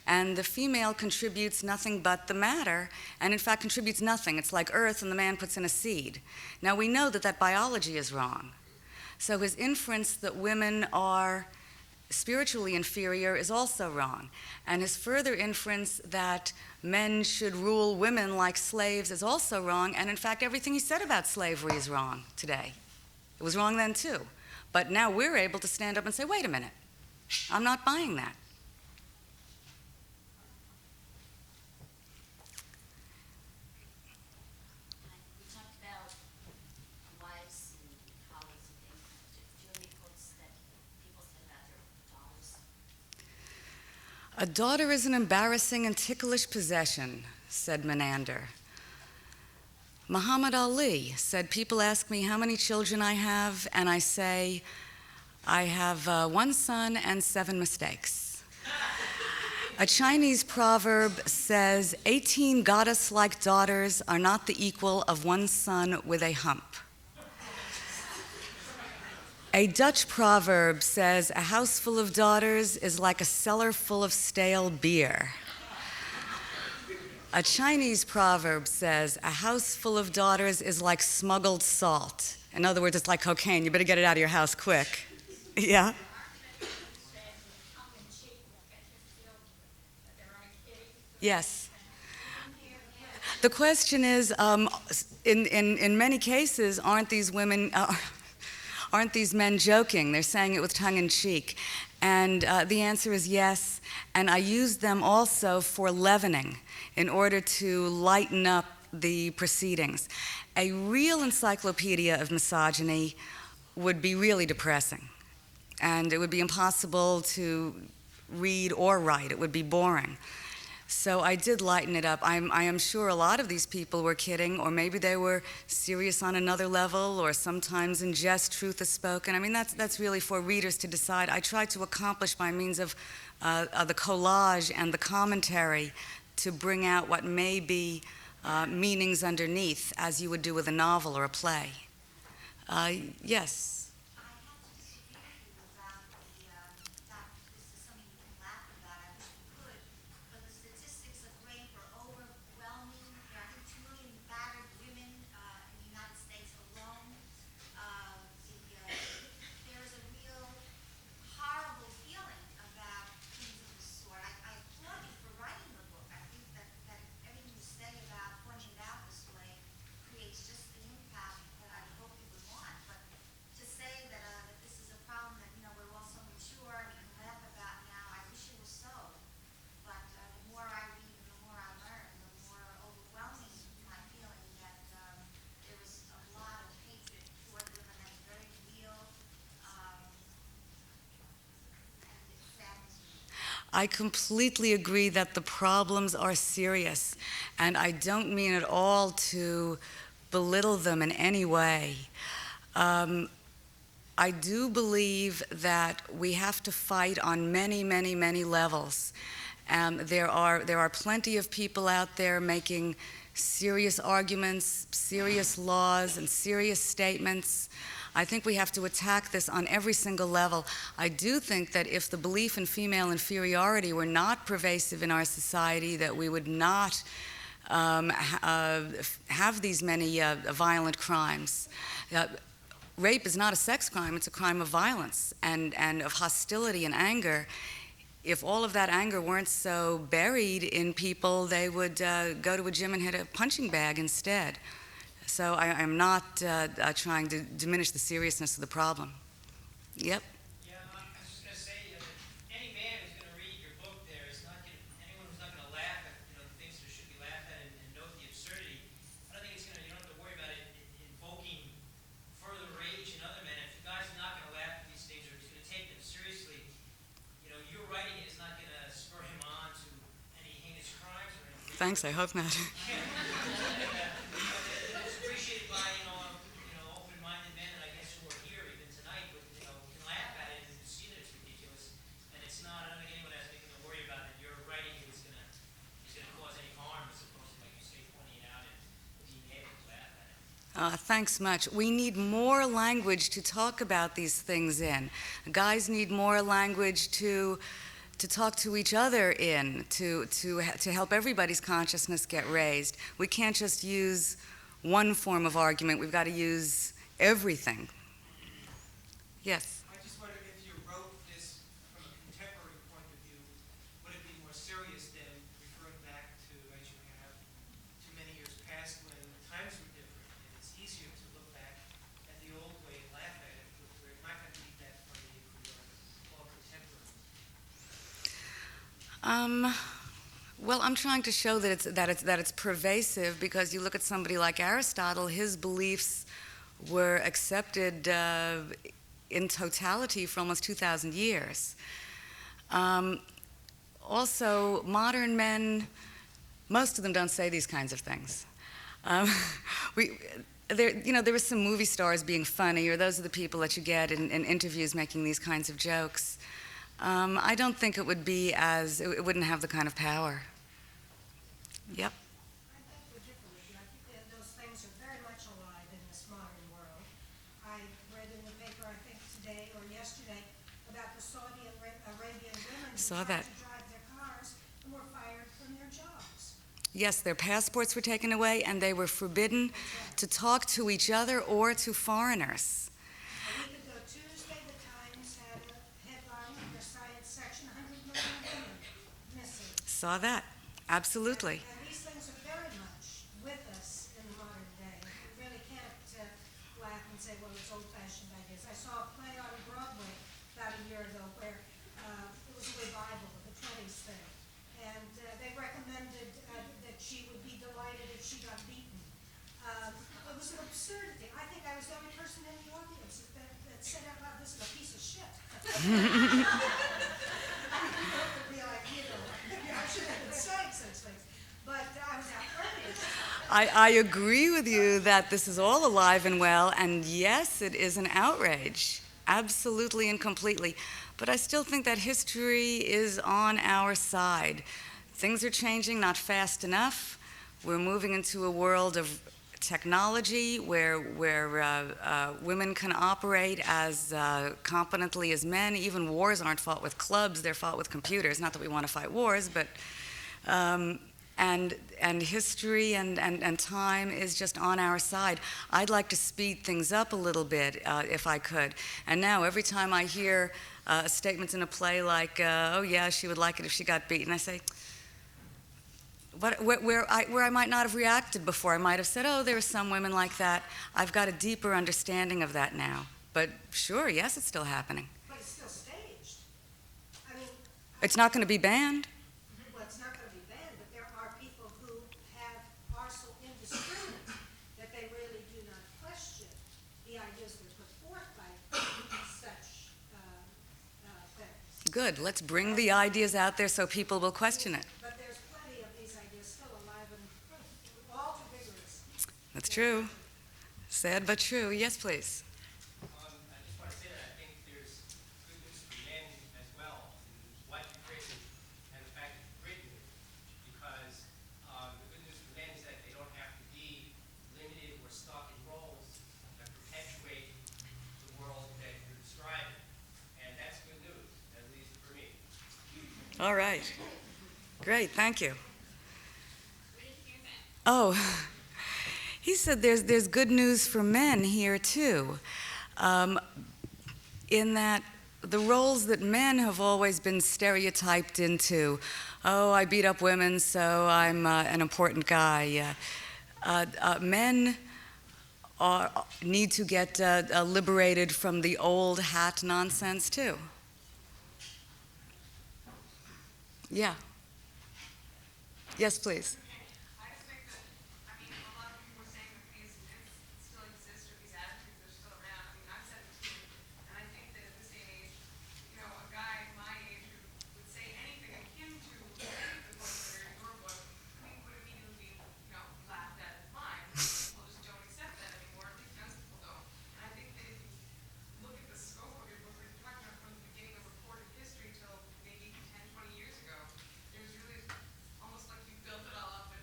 and the female contributes nothing but the matter, and in fact contributes nothing. It's like earth and the man puts in a seed. Now we know that that biology is wrong. So his inference that women are spiritually inferior is also wrong. And his further inference that men should rule women like slaves is also wrong, and in fact everything he said about slavery is wrong today. It was wrong then too. But now we're able to stand up and say, wait a minute, I'm not buying that. We talked about wives and colleagues and things. Do you have any quotes that people said about their daughters? A daughter is an embarrassing and ticklish possession, said Menander. Muhammad Ali said, people ask me how many children I have, and I say, I have 1 son and 7 mistakes. A Chinese proverb says, 18 goddess-like daughters are not the equal of 1 son with a hump. A Dutch proverb says, a house full of daughters is like a cellar full of stale beer. A Chinese proverb says, a house full of daughters is like smuggled salt. In other words, it's like cocaine. You better get it out of your house quick. Yeah? Yes. The question is, in many cases, aren't these men joking? They're saying it with tongue in cheek. And the answer is yes, and I use them also for leavening in order to lighten up the proceedings. A real encyclopedia of misogyny would be really depressing, and it would be impossible to read or write. It would be boring. So I did lighten it up. I am sure a lot of these people were kidding, or maybe they were serious on another level, or sometimes in jest truth is spoken. I mean, that's really for readers to decide. I tried to accomplish by means of the collage and the commentary to bring out what may be meanings underneath, as you would do with a novel or a play. Yes? There's a real horrible feeling I completely agree that the problems are serious, and I don't mean at all to belittle them in any way. I do believe that we have to fight on many, many, many levels. There are plenty of people out there making serious arguments, serious laws, and serious statements. I think we have to attack this on every single level. I do think that if the belief in female inferiority were not pervasive in our society, that we would not have these many violent crimes. Rape is not a sex crime, it's a crime of violence and of hostility and anger. If all of that anger weren't so buried in people, they would go to a gym and hit a punching bag instead. So I'm not trying to diminish the seriousness of the problem. Yep. Yeah, I was just going to say, any man who's going to read your book there is not going to, anyone who's not going to laugh at the things that should be laughed at and note the absurdity, I don't think it's going to, you don't have to worry about it invoking further rage in other men. If the guy's not going to laugh at these things or he's going to take them seriously, your writing is not going to spur him on to any heinous crimes or anything. Thanks, I hope not. It's appreciated by, open-minded men, and I guess who are here even tonight, but, can laugh at it and see that it's ridiculous. And it's not, I don't think anyone has anything to worry about it. Your writing is going to cause any harm as opposed to, like you say, pointing it out and being able to laugh at it. Thanks much. We need more language to talk about these things in. Guys need more language to talk to each other in, to help everybody's consciousness get raised. We can't just use one form of argument. We've got to use everything. Yes? I just wondered if you wrote this from a contemporary point of view, would it be more serious than referring back to, as you have, to many years past when times were different, and it's easier to look back at the old way and laugh at it, where it might not be that funny if we are all contemporary. Well, I'm trying to show that it's pervasive, because you look at somebody like Aristotle, his beliefs were accepted in totality for almost 2,000 years. Also, modern men, most of them don't say these kinds of things. There were some movie stars being funny, or those are the people that you get in interviews making these kinds of jokes. I don't think it would be it wouldn't have the kind of power. Yep. I think we're different. I think that those things are very much alive in this modern world. I read in the paper, I think today or yesterday, about the Saudi Arabian women who Saw tried that. to drive their cars and were fired from their jobs. Yes, their passports were taken away, and they were forbidden to talk to each other or to foreigners. A week ago Tuesday, the Times had a headline in their science section, 100 million women missing. Saw that. Absolutely. And these things are very much with us in the modern day. We really can't laugh and say, well, it's old-fashioned ideas. I saw a play on Broadway about a year ago where it was a revival of the 20s thing. And they recommended that she would be delighted if she got beaten. It was an absurdity. I think I was the only person in the audience that said out loud, this is a piece of shit. I mean, people would be like, maybe I shouldn't have been saying such things. But I was outraged. I agree with you that this is all alive and well, and yes, it is an outrage, absolutely and completely. But I still think that history is on our side. Things are changing, not fast enough. We're moving into a world of technology where women can operate as competently as men. Even wars aren't fought with clubs, they're fought with computers. Not that we want to fight wars, but and history and time is just on our side. I'd like to speed things up a little bit if I could. And now every time I hear statements in a play like, oh yeah, she would like it if she got beaten, I say, where I might not have reacted before. I might have said, oh, there are some women like that. I've got a deeper understanding of that now. But sure, yes, it's still happening. But it's still staged. I mean, It's not going to be banned. well, it's not going to be banned, but there are people who are so indiscriminate that they really do not question the ideas that are put forth by such things. good. Let's bring the ideas out there so people will question it. But there's plenty of these ideas still alive and all too vigorous. That's true. Sad but true. Yes, please. I just want to say that I think there's good news for men as well in what you've written and the fact that you've written it, because the good news for men is that they don't have to be limited or stuck in roles that perpetuate the world that you're describing. And that's good news, at least for me. All right. Great. Thank you. Oh, he said there's good news for men here too, in that the roles that men have always been stereotyped into. Oh, I beat up women, so I'm an important guy. Men need to get liberated from the old hat nonsense too. Yeah. Yes, please. I just think that, I mean, a lot of people are saying that these myths still exist or these attitudes are still around. I mean, I'm 17, and I think that at this day and age, you know, a guy my age who would say anything akin to any of the books that are in your book, I mean, would immediately be, you know, laughed at as mine. People just don't accept that anymore. At least most people don't. And I think that if you look at the scope of your book, we're talking about from the beginning of recorded history till maybe 10, 20 years ago, there's really almost like you built it all up, and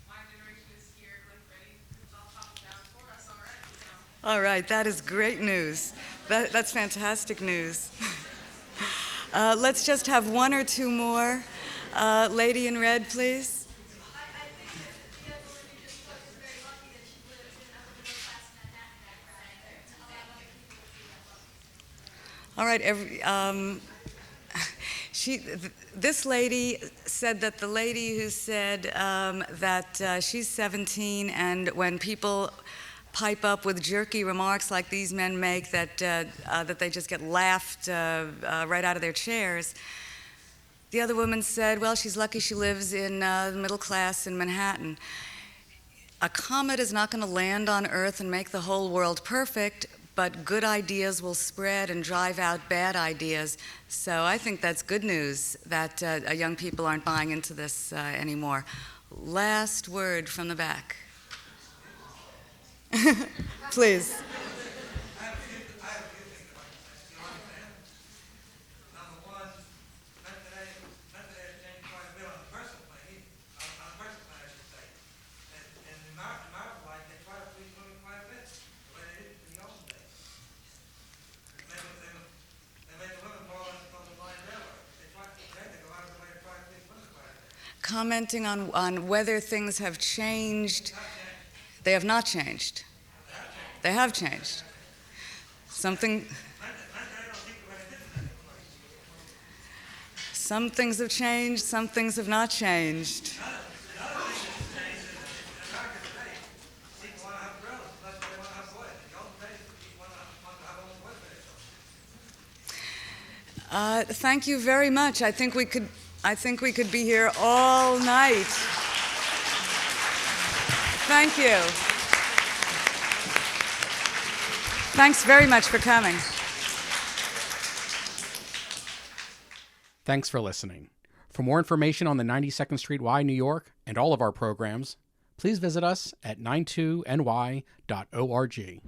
my generation is here, like ready, it's all popping down for us already. So. All right, that is great news. That's fantastic news. Let's just have one or two more. Lady in red, please. I think that the other woman you just spoke is very lucky that she lives in upper middle class Manhattan background. A lot of other people would be that lucky. All right, this lady said that the lady who said that she's 17, and when people pipe up with jerky remarks like these men make, that they just get laughed right out of their chairs. The other woman said, well, she's lucky she lives in the middle class in Manhattan. A comet is not going to land on Earth and make the whole world perfect, but good ideas will spread and drive out bad ideas. So I think that's good news that young people aren't buying into this anymore. Last word from the back. Please. I have a few things I'd like to say. You understand? Number one, not that I changed quite a bit on the personal plane, on a personal plane, I should say. And in my life, they try to please women quite a bit, the way they did in the old days. They made the women fall into the line railroad. They go out of the way to try to please women quite a bit. Commenting on whether things have changed. They have not changed. They have changed. Some things have changed, some things have not changed. Thank you very much. I think we could be here all night. Thank you. Thanks very much for coming. Thanks for listening. For more information on the 92nd Street Y, New York, and all of our programs, please visit us at 92ny.org.